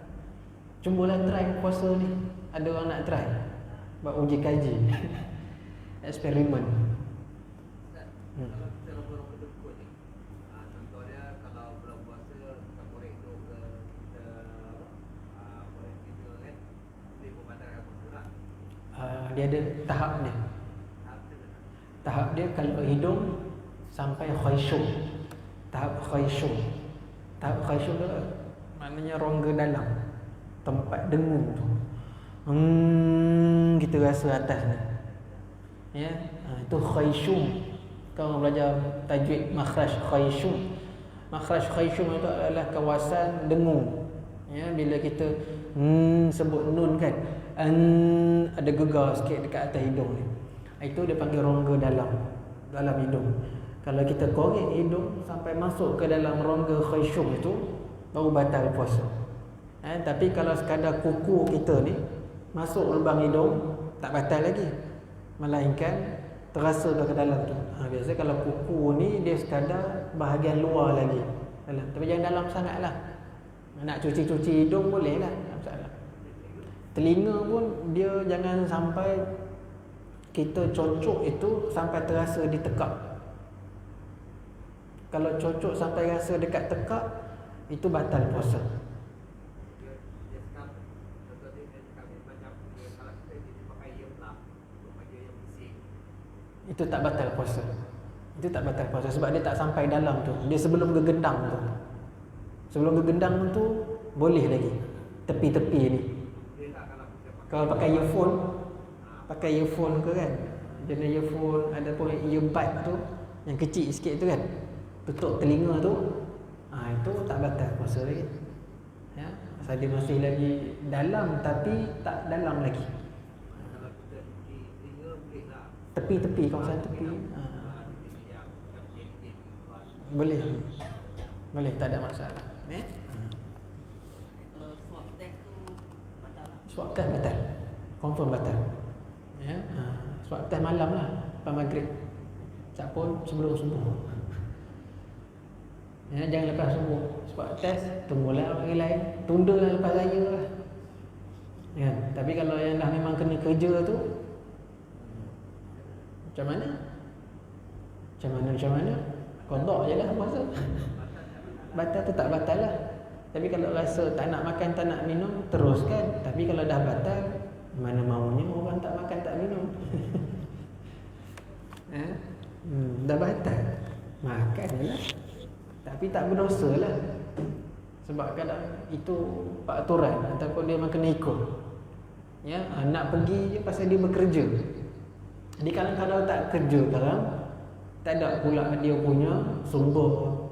Cubalah try puasa ni. Ada orang nak try, buat uji kaji. Eksperimen. Kalau kita nombor-nombor dukun ni, contoh dia kalau bulan puasa kita korek tu ke kita korek kita kan, boleh membatalkan puasa tak? Dia ada tahap dia. Tahap dia kalau hidung sampai khaysyum. Tahap khaysyum. Tahap khaysyum tu maknanya rongga dalam, tempat dengung tu. Kita rasa atas ni. Ya, itu khaysyum. Kau belajar tajwid makhraj khaysyum. Makhraj khaysyum itu adalah kawasan dengung. Ya, bila kita sebut nun kan, ada gegar sikit dekat atas hidung ni. Itu dia panggil rongga dalam hidung. Kalau kita korek hidung sampai masuk ke dalam rongga khaysyum itu, baru batal puasa. Tapi kalau sekadar kuku kita ni masuk lubang hidung, tak batal lagi, melainkan terasa ke dalam tu. Biasa kalau kuku ni dia sekadar bahagian luar lagi dalam. Tapi jangan dalam sangat lah. Nak cuci-cuci hidung boleh lah, tak masalah. Telinga pun dia jangan sampai kita cocok itu sampai terasa di tekak. Kalau cocok sampai rasa dekat tekak, itu batal puasa. Itu tak batal puasa. Itu tak batal puasa sebab dia tak sampai dalam tu. Dia sebelum gegendang tu. Sebelum gegendang tu boleh lagi. Tepi-tepi ni. Kalau pakai earphone ke kan, jenis earphone, ada pun earbud tu yang kecil sikit tu kan, tutup telinga tu, itu tak batal puasa lagi. Ya, pasal dia masih lagi dalam tapi tak dalam lagi. Tepi-tepi, kawasan tepi. Boleh. Boleh, tak ada masalah. Swab test tu batal lah. Swab test batal. Confirm batal. Ya. Swab test malam lah, lepas maghrib. Tak pun sebelum subuh. Ya, jangan lepas subuh. Swab test tunggulah hari lain, tundalah lepas raya lah. Ya, tapi kalau yang dah memang kena kerja tu, macam mana? Qada je lah puasa. Batal tu tak batal lah. Tapi kalau rasa tak nak makan, tak nak minum, teruskan. Tapi kalau dah batal, mana maunya orang tak makan, tak minum. Dah batal, makan je lah. Tapi tak berdosa lah. Sebab kadang itu peraturan ataupun dia makan ikut. Ya, nak pergi je pasal dia bekerja. Jadi kalau tak kerja sekarang, tak ada pula dia punya sumber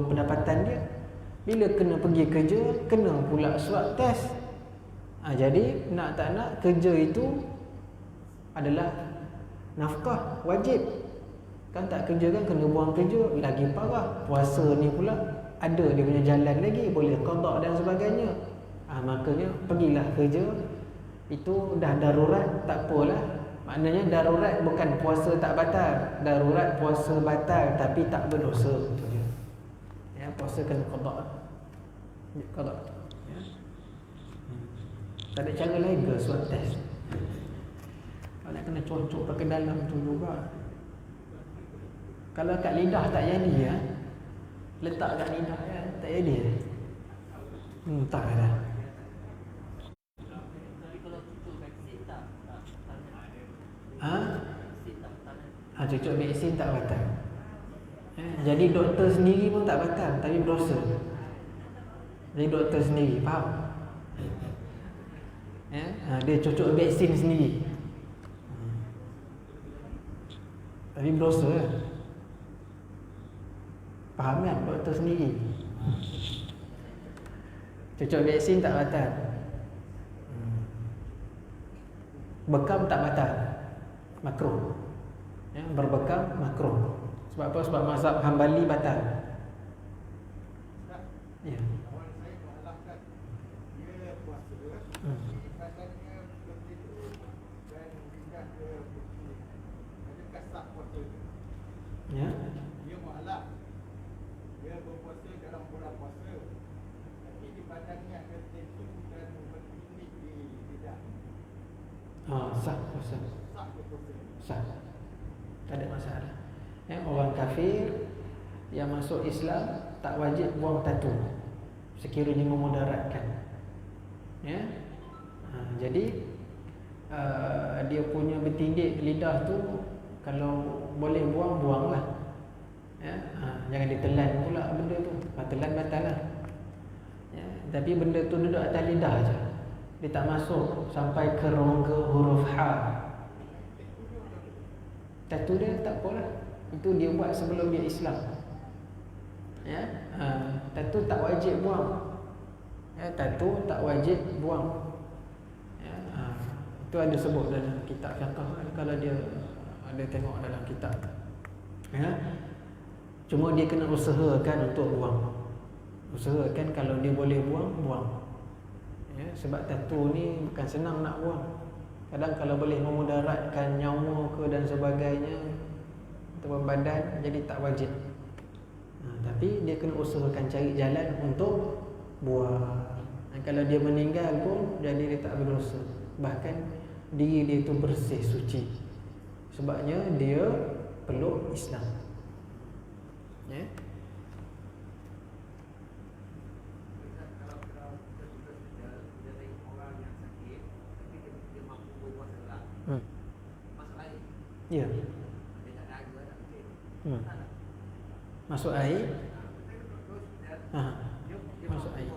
pendapatan dia. Bila kena pergi kerja, kena pula swab test. Jadi nak tak nak, kerja itu adalah nafkah wajib. Kan tak kerja kan kena buang kerja, lagi parah. Puasa ni pula ada dia punya jalan lagi, boleh qada dan sebagainya. Makanya pergilah kerja. Itu dah darurat, tak apalah. Maknanya darurat bukan puasa tak batal, darurat puasa batal tapi tak berdosa. Ya, puasa kena qada. Qada. Ya. Tak ada cara lain ke swab test? Kalau nak kena cocok pakai dalam tu juga. Kalau kat lidah tak jadi ya. Letak kat lidah ya, tak jadi. Tak ada. Tapi kalau cucuk vaksin tak Cucuk vaksin tak batal. Jadi doktor sendiri pun tak batal, tapi berdosa. Jadi doktor sendiri, faham? Dia cucuk vaksin sendiri, tapi berdosa kan? Faham kan doktor sendiri? Cucuk vaksin tak batal, bekam tak batal, makruh. Berbekam makruh. Sebab apa? Sebab mazhab Hambali batal. Ya. Awal saya mengalahkan dia puasa, ibadatnya bertidur dan pindah ke kursi. Adakah sah puasa itu? Ya. Dia mualaf, dia berpuasa dalam bulan puasa, tapi di badannya ada tetu dan berpindik di lidah. Sah puasa. Sah ke puasa? Sah. Tak ada masalah. Orang kafir yang masuk Islam tak wajib buang tatu sekiranya memudaratkan. Ya. Jadi dia punya bertindik lidah tu kalau boleh buang, buanglah. Ya. Jangan ditelan pula benda tu. Telan batal lah. Ya. Tapi benda tu duduk atas lidah aja. Dia tak masuk sampai ke rongga huruf H. Tatu dia tak apalah. Itu dia buat sebelum dia Islam. Ya, tatu tak wajib buang. Ya, tatu tak wajib buang. Ya, itu ada sebut dalam kitab fiqh kalau dia ada tengok dalam kitab. Ya. Cuma dia kena usahakan untuk buang. Usahakan kalau dia boleh buang, buang. Ya, sebab tatu ni bukan senang nak buang. Kadang kalau boleh memudaratkan nyawa ke dan sebagainya atau badan, jadi tak wajib. Tapi dia kena usahakan cari jalan untuk buang. Kalau dia meninggal pun jadi dia tak berdosa. Bahkan diri dia itu bersih, suci. Sebabnya dia peluk Islam. Ya. Ya. Masuk air. Masuk air.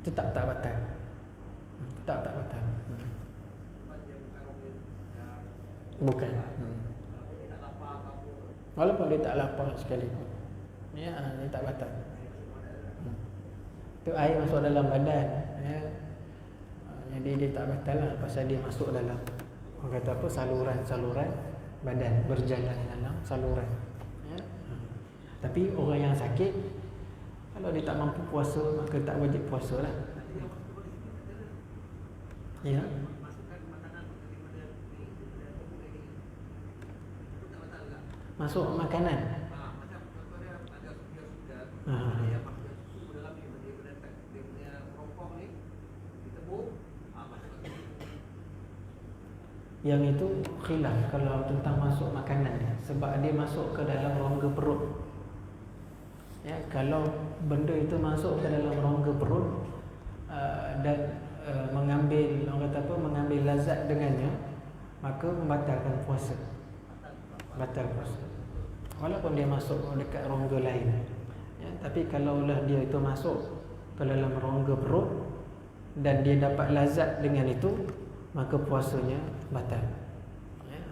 Tetap tak batal. Tetap tak batal. Bukan. Walaupun dia tak lapar sekalipun. Ya, dia tak batal. Itu air masuk dalam badan, ya. Jadi dia tak batal lah, pasal dia masuk dalam, orang kata apa, saluran badan, berjalan dalam saluran, ya. Tapi orang yang sakit, kalau dia tak mampu puasa, maka tak wajib puasa lah. Ya. Masuk makanan. Yang itu khilaf kalau tentang masuk makanan dia, sebab dia masuk ke dalam rongga perut. Ya, kalau benda itu masuk ke dalam rongga perut dan mengambil, orang kata apa, mengambil lazat dengannya, maka membatalkan puasa. Batal puasa. Walaupun dia masuk dekat rongga lain. Ya, tapi kalaulah dia itu masuk ke dalam rongga perut dan dia dapat lazat dengan itu, maka puasanya batal. Ya.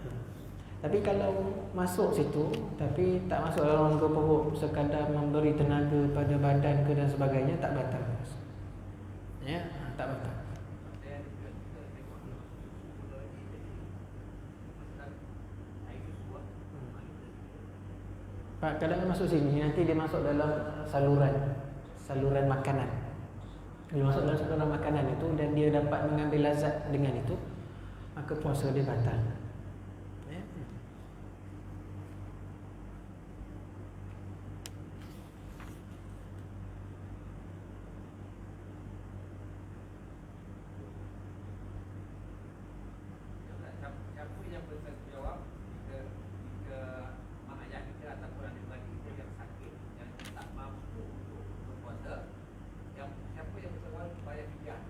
Tapi kalau masuk situ tapi tak masuk dalam rongga perut, sekadar memberi tenaga pada badan ke dan sebagainya, tak batal puasa. Ya, tak batal. Kadang-kadang masuk sini, nanti dia masuk dalam saluran makanan. Dia masuk dalam saluran makanan itu dan dia dapat mengambil lazat dengan itu, maka puasa dia batal. Ya. Siapa yang bertanggungjawab jika mak ayah kita ataupun adik-beradik kita yang sakit, yang tak mampu untuk berpuasa, siapa yang bertanggungjawab bayar fidyah?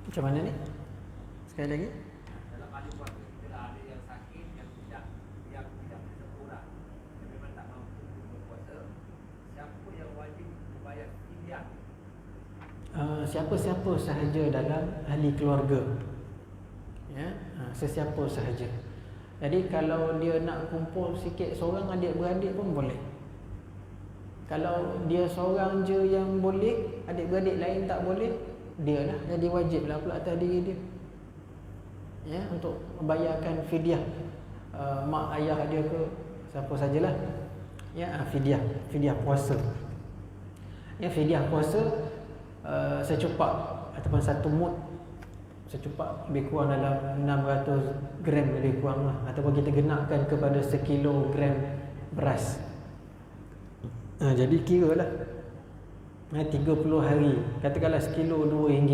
Macam mana ni? Sekali lagi. Dalam ahli keluarga kita ada yang sakit, yang tidak bisa kurang, yang memang tak mampu untuk berpuasa, siapa yang wajib membayar fidyah? Siapa-siapa sahaja dalam ahli keluarga. Ya, sesiapa sahaja. Jadi kalau dia nak kumpul sikit seorang adik-beradik pun boleh. Kalau dia seorang je yang boleh, adik-beradik lain tak boleh, dia lah jadi wajib lah pula atas diri dia. Ya, untuk membayarkan fidyah mak ayah dia ke siapa sajalah. Ya, fidyah puasa. Ya, fidyah puasa secupak ataupun satu mud, secupak lebih kurang dalam 600 gram lebih kurang lah, ataupun kita genapkan kepada sekilogram beras. Jadi kira lah 30 hari, katakanlah sekilo RM2,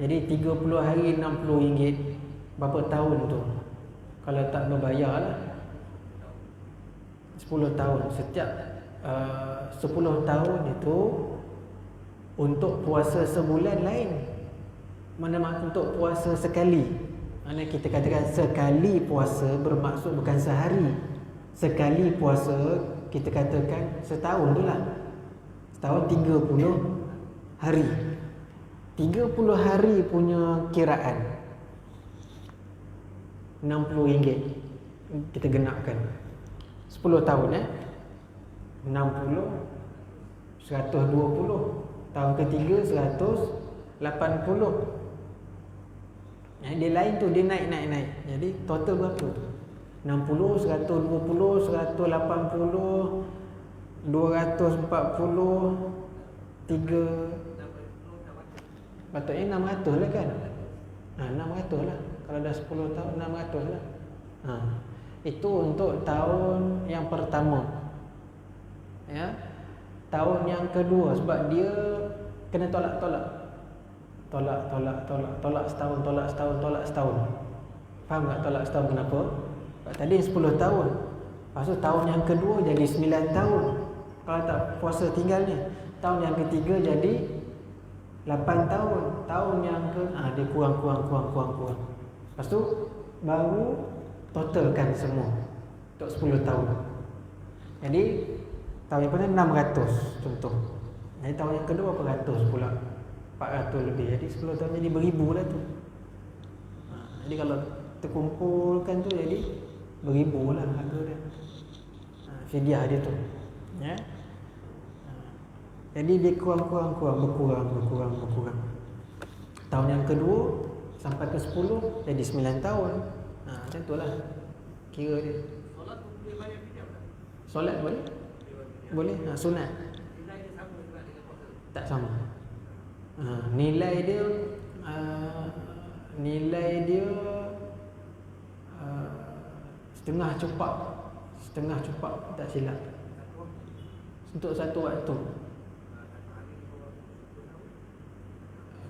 jadi 30 hari RM60. Berapa tahun tu? Kalau tak berbayar lah 10 tahun. Setiap 10 tahun itu untuk puasa sebulan lain. Mana untuk puasa sekali. Mana kita katakan sekali puasa bermaksud bukan sehari. Sekali puasa kita katakan setahun tu lah. Setahun 30 hari. 30 hari punya kiraan RM60 kita genapkan 10 tahun 60 120, tahun ketiga 180. Dia lain tu, dia naik. Jadi total berapa tu? 60, 120, 180, 240, 3. Patutnya 600 lah kan? 600 lah. Kalau dah 10 tahun 600 lah. Itu untuk tahun yang pertama. Ya. Tahun yang kedua, sebab dia kena tolak setahun. Faham tak tolak setahun kenapa? Sebab tadi 10 tahun. Lepas tu tahun yang kedua jadi 9 tahun. Kalau tak puasa tinggalnya. Tahun yang ketiga jadi 8 tahun. Tahun yang ke dia kurang. Lepas tu baru totalkan semua untuk 10 tahun. Jadi tahun yang pertama 600 contoh. Jadi tahun yang kedua berapa ratus pula? 400 lebih. Jadi 10 tahun jadi beribu lah tu. Jadi kalau terkumpulkan tu jadi beribu lah harga dia. Fidyah dia tu. Ya. Jadi dia berkurang. Tahun yang kedua sampai ke 10 jadi 9 tahun. Macam tu lah kira dia. Solat boleh bayar fidyah tak? Solat boleh? Boleh. Sunat Nilai dia sama juga dengan puasa? tak sama. Nilai dia setengah cupak tak silap untuk satu waktu.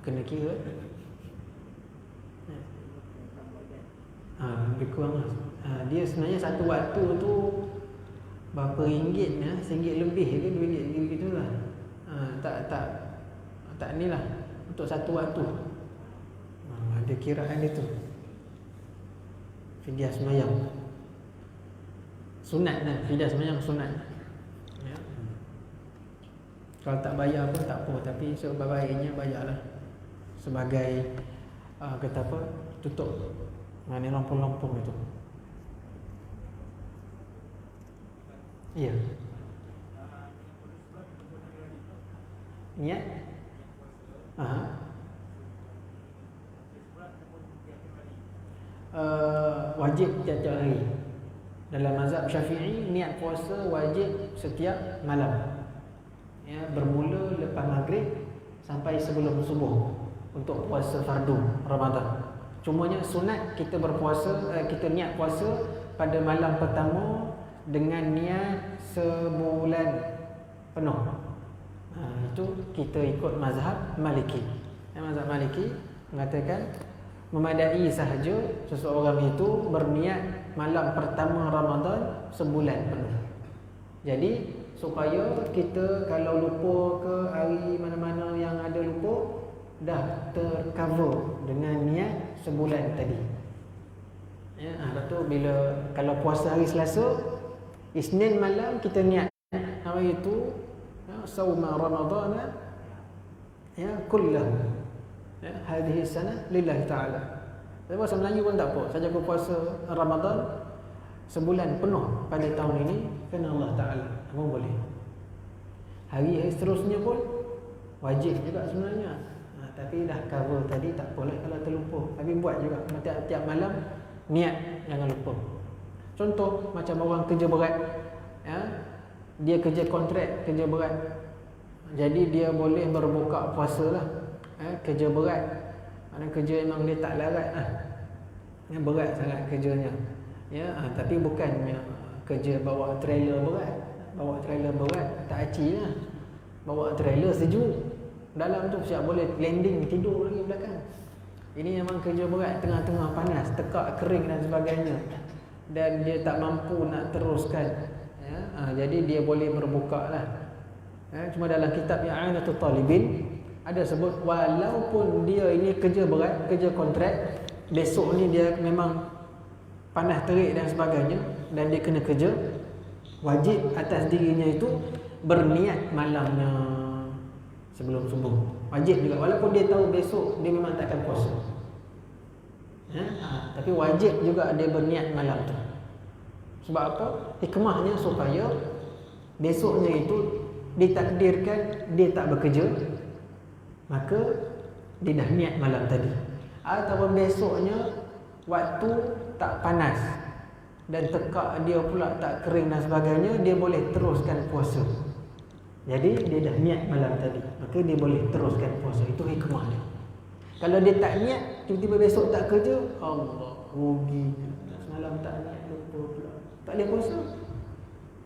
Kena kira lebih kurang lah. Dia sebenarnya satu waktu tu berapa ringgit ya? RM1 lebih ke RM2 gitu lah. Tak ni lah untuk satu waktu. Ada kiraan dia tu. fidyah sembahyang. Sunat kan, fidyah sembahyang sunat. Ya. Kalau tak bayar pun tak apa, tapi sebaik-baiknya bayarlah. Sebagai kata apa, tutup mana lompong-lompong itu. Iya. Niat? Wajib tiap-tiap hari. Dalam mazhab Syafi'i, niat puasa wajib setiap malam. Ya, bermula lepas maghrib sampai sebelum subuh untuk puasa fardu Ramadan. Cumanya sunat kita berpuasa, kita niat puasa pada malam pertama dengan niat sebulan penuh. Itu kita ikut mazhab Maliki. Mazhab Maliki mengatakan memadai sahaja seseorang itu berniat malam pertama Ramadan sebulan penuh. Jadi supaya kita kalau lupa ke hari mana-mana yang ada lupa, dah tercover dengan niat sebulan tadi. Ya, lepas tu bila kalau puasa hari Selasa, Isnin malam kita niat hari itu sauma Ramadana ya kullahu. Ya, hadhihi sana lillahi ta'ala. Tapi bahasa Melayu pun tak apa. Saja aku puasa Ramadan sebulan penuh pada tahun ini kerana Allah Ta'ala. Pun boleh. Hari seterusnya pun wajib juga sebenarnya. Tapi dah cover tadi, tak apalah kalau terlupa. Tapi buat juga tiap malam niat, jangan lupa. Contoh macam orang kerja berat, ya, dia kerja kontrak, kerja berat, jadi dia boleh berbuka puasa lah. Kerja berat, mana kerja memang dia tak larat lah, berat sangat kerjanya, ya. Tapi bukannya kerja bawa trailer berat. Bawa trailer berat tak aci lah. Bawa trailer sejuk, dalam tu siap boleh landing, tidur lagi belakang. Ini memang kerja berat, tengah-tengah panas, tekak, kering dan sebagainya, dan dia tak mampu nak teruskan, ya. Jadi dia boleh berbuka lah, ya. Cuma dalam kitab I'anatul Talibin ada sebut walaupun dia ini kerja berat, kerja kontrak, besok ni dia memang panas terik dan sebagainya, dan dia kena kerja, wajib atas dirinya itu berniat malamnya sebelum subuh. Wajib juga walaupun dia tahu besok dia memang takkan puasa, ya? Tapi wajib juga dia berniat malam tu. Sebab apa? Hikmahnya supaya besoknya itu ditakdirkan dia tak bekerja, maka dia dah niat malam tadi. Ataupun besoknya waktu tak panas dan tekak dia pula tak kering dan sebagainya, dia boleh teruskan puasa. Jadi dia dah niat malam tadi, maka dia boleh teruskan puasa. Itu hikmahnya. Kalau dia tak niat, tiba-tiba besok tak kerja, Allah, rugi. Semalam tak niat, lupa pula, tak boleh puasa.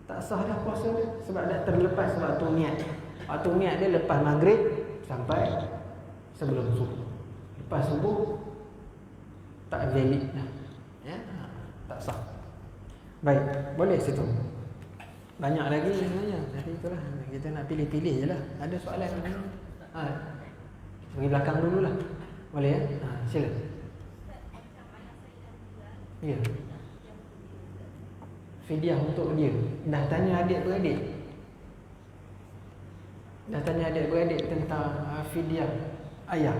Tak sah dah puasa dia, sebab dah terlepas waktu niat. Waktu niat dia lepas maghrib sampai sebelum subuh. Lepas subuh tak valid dah, ya? Tak sah. Baik, boleh situ. Banyak lagi sebenarnya. Jadi itulah, kita nak pilih-pilih je lah. Ada soalan? Pergi belakang dululah. Boleh ya? Sila. Ya. Fidyah untuk dia. Dah tanya adik-beradik? Dah tanya adik-beradik tentang fidyah ayah?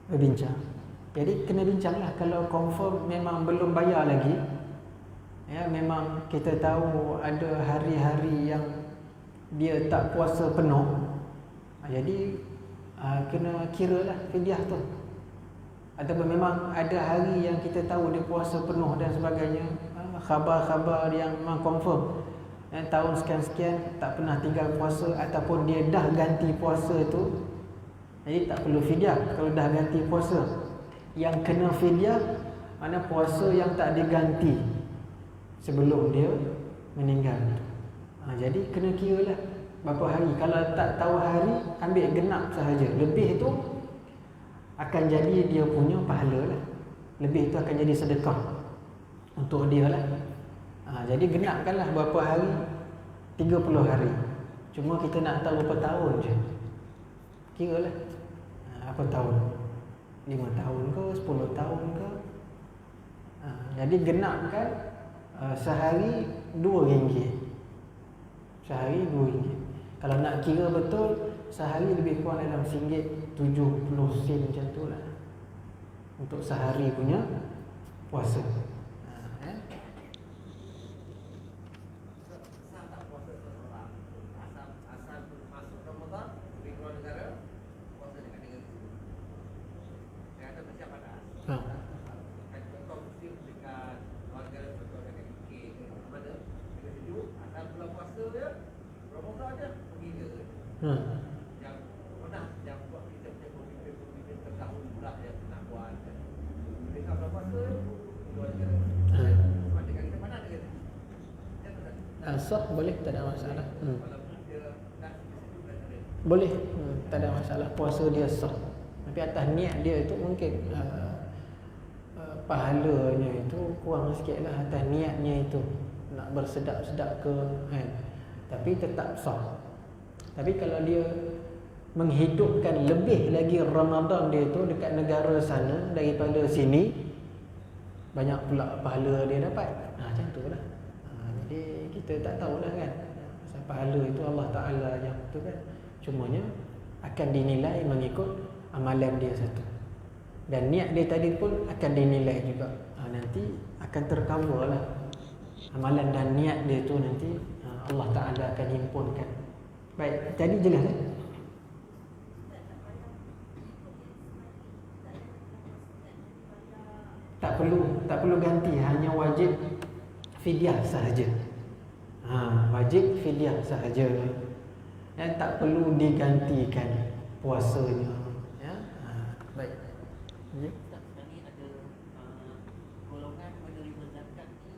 Berbincang. Jadi kena bincang lah. Kalau confirm memang belum bayar lagi, ya, memang kita tahu ada hari-hari yang dia tak puasa penuh, jadi kena kira lah fidyah tu. Ataupun memang ada hari yang kita tahu dia puasa penuh dan sebagainya, khabar-khabar yang memang confirm, tahun sekian-sekian tak pernah tinggal puasa, ataupun dia dah ganti puasa tu, jadi tak perlu fidyah kalau dah ganti puasa. Yang kena fidyah mana puasa yang tak diganti sebelum dia meninggal. Jadi kena kira lah berapa hari. Kalau tak tahu hari, ambil genap sahaja. Lebih itu akan jadi dia punya pahala lah. Lebih itu akan jadi sedekah untuk dia lah. Jadi genapkanlah berapa hari, 30 hari. Cuma kita nak tahu berapa tahun je. Kira lah apa tahun, 5 tahun ke, 10 tahun ke, Jadi genapkan sehari RM2. Sehari RM2. Kalau nak kira betul, sehari lebih kurang dalam RM1.70 macam tu lah, untuk sehari punya puasa. Asal tak puasa seseorang, asal masuk Ramadan, pergi keluar negara, puasa dengan negara itu. Saya kata persiapan dah. Kan contoh Muslim dekat luar negara, contoh dekat UK ke mana, negara sejuk, asal bulan puasa dia, Ramadan je, pergi ke yang pernah yang buat kita punya pemimpin tergahul pula yang nak buat kan. Dekat bulan puasa, luar negara. Sebab dekat kita mana negara sejuk. Sah, boleh, tak ada masalah. Walaupun dia nak sejuk dan negara. Boleh, tak ada masalah, puasa dia sah. Tapi atas niat dia itu mungkin pahalanya itu kurang sikit lah, atas niatnya itu nak bersedap-sedap ke kan. Tapi tetap sah. Tapi kalau dia menghidupkan lebih lagi Ramadan dia tu dekat negara sana daripada sini, banyak pula pahala dia dapat. Macam tu lah. Jadi kita tak tahulah kan, pasal pahala itu Allah Ta'ala yang tu kan. Cumanya akan dinilai mengikut amalan dia satu, dan niat dia tadi pun akan dinilai juga. Nanti akan tercover lah amalan dan niat dia tu, nanti Allah Ta'ala akan himpunkan. Baik, jadi jelas kan? Tak perlu ganti, hanya wajib fidyah sahaja. Wajib fidyah sahaja. Tak perlu digantikan puasanya. Ya. Baik. Ya. Sekarang ni ada golongan menerima zakat ni,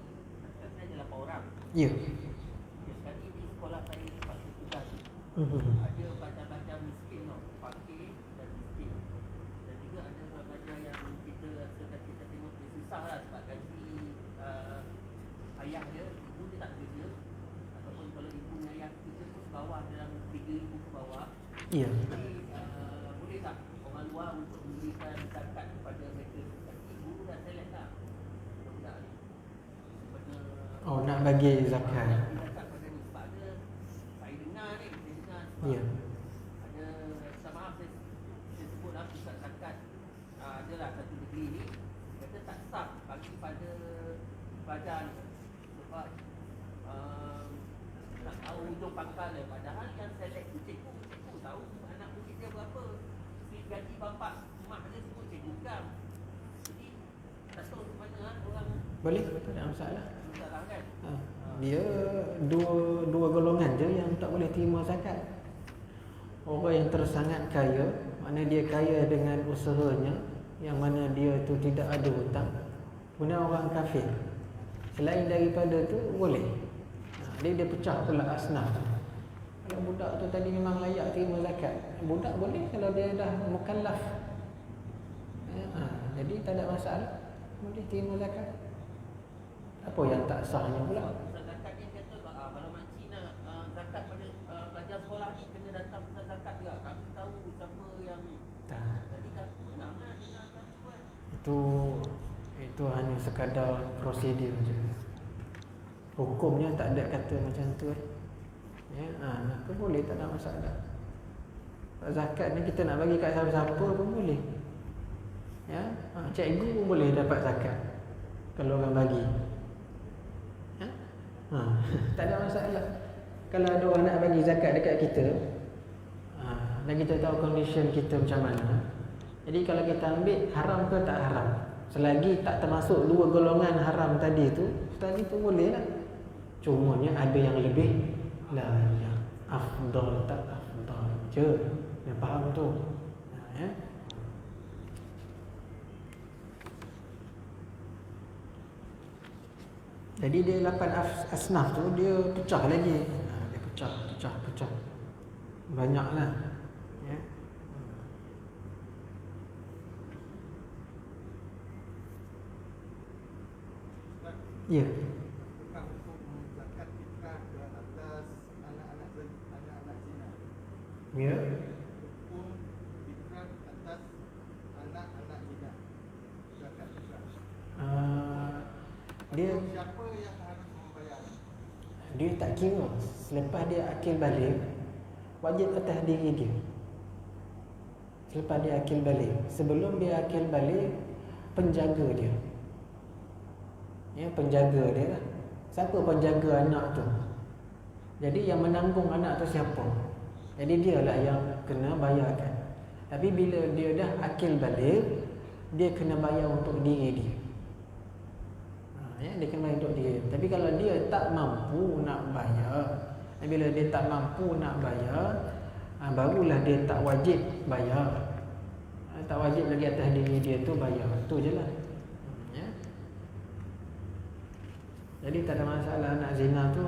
saya ada 8 orang. Ya. Sekarang ni di sekolah saya tempat saya tugas, ada macam-macam miskin tau, fakir dan miskin. Dan juga ada pelajar yang kita rasakan kita tengok dia susah lah sebab gaji ayah dia, ibu dia tak kerja, ataupun kalau ibu dan ayah kerja pun bawah dalam 3,000 ke bawah. Ya. Jadi boleh tak orang luar untuk memberikan zakat kepada mereka? Tapi guru dah select lah budak ni kepada Nak bagi zakat. zakat pada ni. Sebab ada, saya dengar sebab Ya. ada, saya maaf saya sebut lah pusat zakat, adalah satu negeri ni kata tak sah bagi pada pelajar ni sebab nak tahu hujung pangkal dia. Padahal yang select tu cikgu tahu anak murid dia berapa, gaji bapak mak dia semua cikgu kan. Jadi tak tahu ke mana orang Boleh, tak ada masalah. kan. Dia dua golongan je yang tak boleh terima zakat. Orang yang tersangat kaya, mana dia kaya dengan usahanya, yang mana dia tu tidak ada hutang. Kemudian orang kafir, selain daripada tu boleh. Dia pecah pula asnaf. Kalau budak tu tadi memang layak terima zakat, budak boleh kalau dia dah mukallaf. Jadi tak ada masalah, boleh terima zakat. Apa yang tak sahnya pula? Pusat zakat ni kata kalau makcik nak zakat pada pelajar sekolah ni kena datang pusat zakat juga. Kami tahu siapa yang Tak. tadi kan nama dengan buat. Itu hanya sekadar prosedur je. Hukumnya tak ada kata macam tu. Ya, itu boleh, tak ada masalah. Zakat ni kita nak bagi kat siapa-siapa pun boleh. Ya, cikgu pun boleh dapat zakat kalau orang bagi. Ya? Tak ada masalah. Kalau ada orang nak bagi zakat dekat kita, dan kita tahu condition kita macam mana, jadi kalau kita ambil, haram ke tak haram? Selagi tak termasuk dua golongan haram tadi tu, selagi tu boleh lah. Cumanya ada yang lebih lah, ya. Afdal tak afdal je. Dia faham tu. Ya. Jadi dia 8 asnaf tu dia pecah lagi. Dia pecah. Banyaklah. Ya. Ya. Bukan hukum zakat fitrah ke atas anak-anak zina. Ya. Hukum fitrah atas anak-anak zina. Zakat fitrah. Dia Siapa yang harus membayar? dia tak kira. Selepas dia akil balik, wajib atas diri dia. Selepas dia akil balik, sebelum dia akil balik, penjaga dia. Ya, penjaga dia lah. Siapa penjaga anak tu? Jadi yang menanggung anak tu siapa? Jadi dialah yang kena bayarkan. Tapi bila dia dah akil balik, dia kena bayar untuk diri dia. Ya, dia kena bayar untuk diri. Tapi kalau dia tak mampu nak bayar, bila dia tak mampu nak bayar, barulah dia tak wajib bayar. Tak wajib lagi atas diri dia tu bayar. Tu je lah. Ya. Jadi tak ada masalah. Anak zina tu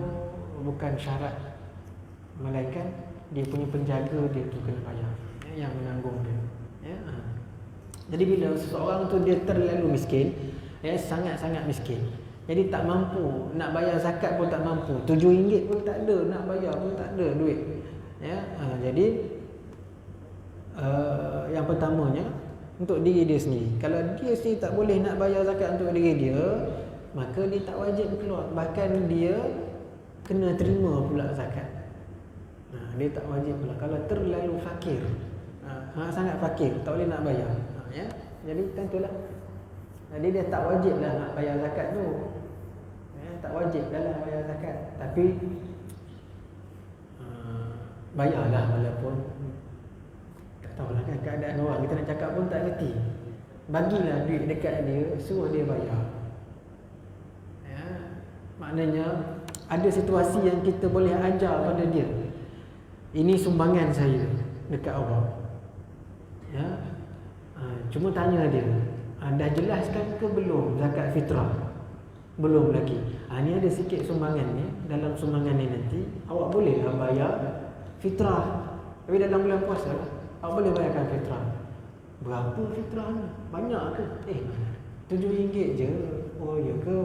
bukan syarat, melainkan dia punya penjaga dia tu kena bayar, yang menanggung dia. Ya. Jadi bila seseorang tu dia terlalu miskin, sangat-sangat miskin, jadi tak mampu nak bayar zakat pun tak mampu, RM7 pun tak ada, nak bayar pun tak ada duit. Ya. Jadi yang pertamanya untuk diri dia sendiri. Kalau dia sendiri tak boleh nak bayar zakat untuk diri dia, maka dia tak wajib keluar. Bahkan dia kena terima pula zakat. Dia tak wajib pula. Kalau terlalu fakir, sangat fakir, tak boleh nak bayar, ya. Jadi tentulah, jadi dia tak wajib lah nak bayar zakat tu, ya, tak wajib lah bayar zakat. Tapi bayarlah, walaupun tak tahulah kan keadaan orang, kita nak cakap pun tak reti. Bagilah duit dekat dia, suruh dia bayar. Ya, maknanya ada situasi yang kita boleh ajar pada dia, ini sumbangan saya dekat awak. Ya. Cuma tanya dia, dah jelaskan ke belum zakat fitrah? Belum lagi. Ni ada sikit sumbangan ni. Dalam sumbangan ni nanti awak bolehlah bayar fitrah. Tapi dalam bulan puasa awak boleh bayarkan fitrah. Berapa fitrah ni? Banyak ke? RM7 je. Oh ya ke?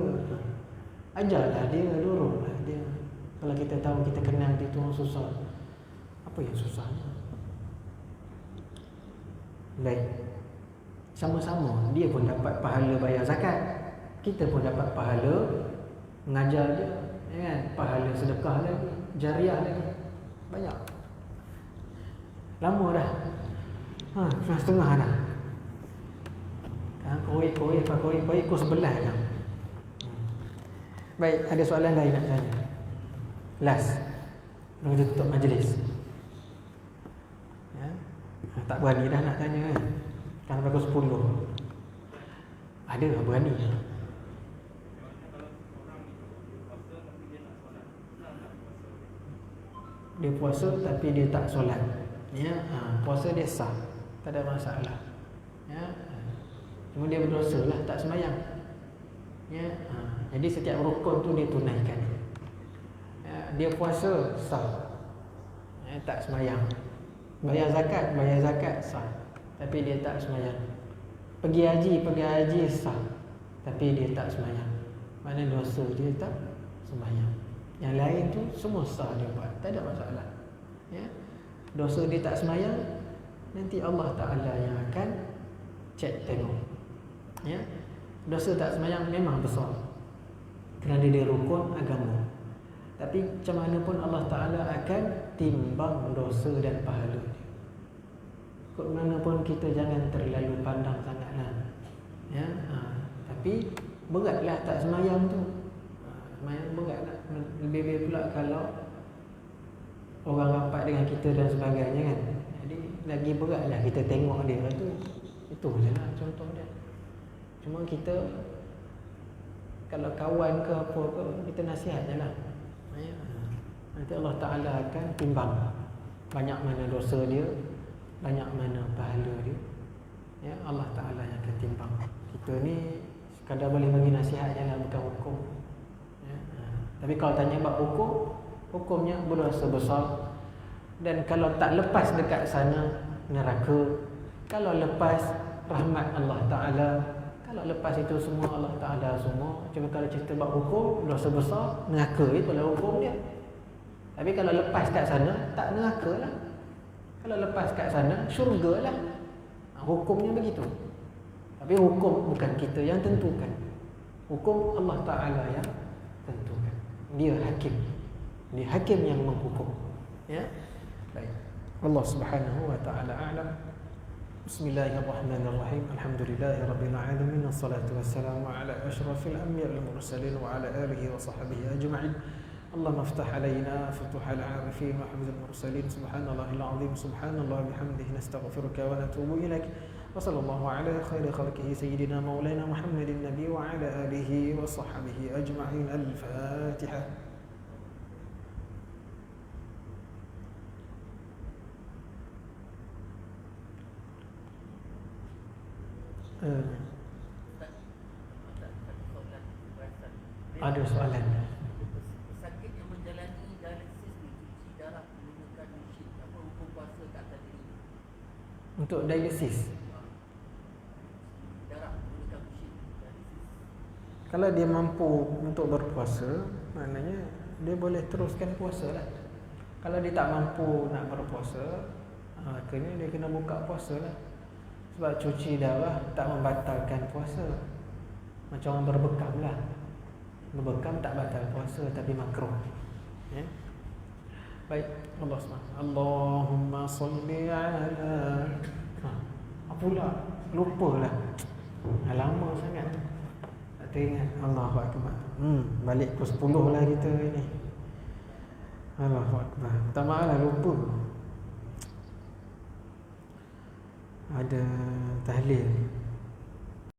Ajarlah dia, doronglah dia. Kalau kita tahu, kita kenal dia tu orang susah, apa yang susahnya? Baik, sama-sama dia pun dapat pahala bayar zakat, kita pun dapat pahala mengajar dia, kan? Pahala sedekah lagi, jariah lagi, banyak. Lama dah, setengah dah. Koik kau sebelah kan. Baik, ada soalan lain nak tanya? Last, kita tutup majlis. Ya? Tak berani dah nak tanya kan? Kan pukul 10. Ada berani. Dia puasa tapi dia tak solat. Ya, puasa dia sah, tak ada masalah. Ya, cuma dia berdosa lah, tak sembahyang. Ya, jadi setiap rukun tu dia tunaikan. Ya, dia puasa sah, ya, tak sembahyang. Bayar zakat sah, tapi dia tak sembahyang. Pergi haji sah, tapi dia tak sembahyang. Mana dosa dia tak sembahyang. Yang lain tu semua sah dia buat, tak ada masalah. Ya, dosa dia tak sembahyang, nanti Allah Ta'ala yang akan cek tengok. Ya, dosa tak sembahyang memang besar, kerana dia rukun agama. Tapi macam mana pun Allah Ta'ala akan timbang dosa dan pahala dia. Kok mana pun kita jangan terlalu pandang sangatlah. Ya, tapi beratlah tak sembahyang tu. Sembahyang beratlah. Lebih-lebih pula kalau orang rapat dengan kita dan sebagainya kan. Jadi lagi beratlah kita tengok dia tu. Itu je lah contoh dia. Cuma kita kalau kawan ke apa ke, kita nasihat je lah. Nanti Allah Ta'ala akan timbang banyak mana dosa dia, banyak mana pahala dia. Ya, Allah Ta'ala yang akan timbang. Kita ni sekadar boleh bagi nasihat je lah, bukan hukum. Ya, tapi kalau tanya bab hukum, hukumnya berdosa besar. Dan kalau tak lepas dekat sana, neraka. Kalau lepas, rahmat Allah Ta'ala. Kalau lepas itu semua, Allah Ta'ala semua. Cuma kalau cerita bab hukum, dosa besar, neraka, itulah hukum dia. Tapi kalau lepas kat sana, tak neraka lah. Kalau lepas kat sana, syurga lah. Hukumnya begitu. Tapi hukum bukan kita yang tentukan. Hukum Allah Ta'ala yang tentukan. Dia hakim. Dia hakim yang menghukum. Ya. Baik. Allah Subhanahu wa Ta'ala a'lam. Bismillahirrahmanirrahim. Alhamdulillahirabbil alamin. Wassalatu wassalamu ala asyrafil anbiya'i wal mursalin wa ala alihi wa sahbihi ajma'in. اللهم افتح علينا فتوح العارفين وحفظ المرسلين. سبحان الله العظيم سبحان الله بحمده نستغفرك ونتوب إليك. وصلى الله على خير خلقه سيدنا مولانا محمد النبي وعلى آله وصحبه أجمعين. الفاتحة. Ada soalan? Sakit yang menjalani dialisis ni, cuci darah menggunakan mesin, apa hukum puasa kat atas diri? Untuk dialisis, Darah menggunakan mesin dialisis. kalau dia mampu untuk berpuasa, maknanya dia boleh teruskan puasa lah. Kalau dia tak mampu nak berpuasa, akhirnya dia kena buka puasa lah. Sebab cuci darah tak membatalkan puasa. Macam orang berbekam lah. Berbekam tak batal puasa, tapi makruh. Ya. Baik, Allah SWT. Allahumma salli ala. Apa pula? Lupalah. Lama sangat. Tak teringat. Allahu Akbar. Balik pukul 10 lah kita ni. Allahu Akbar. Tak maaf lah, lupa. Ada tahlil.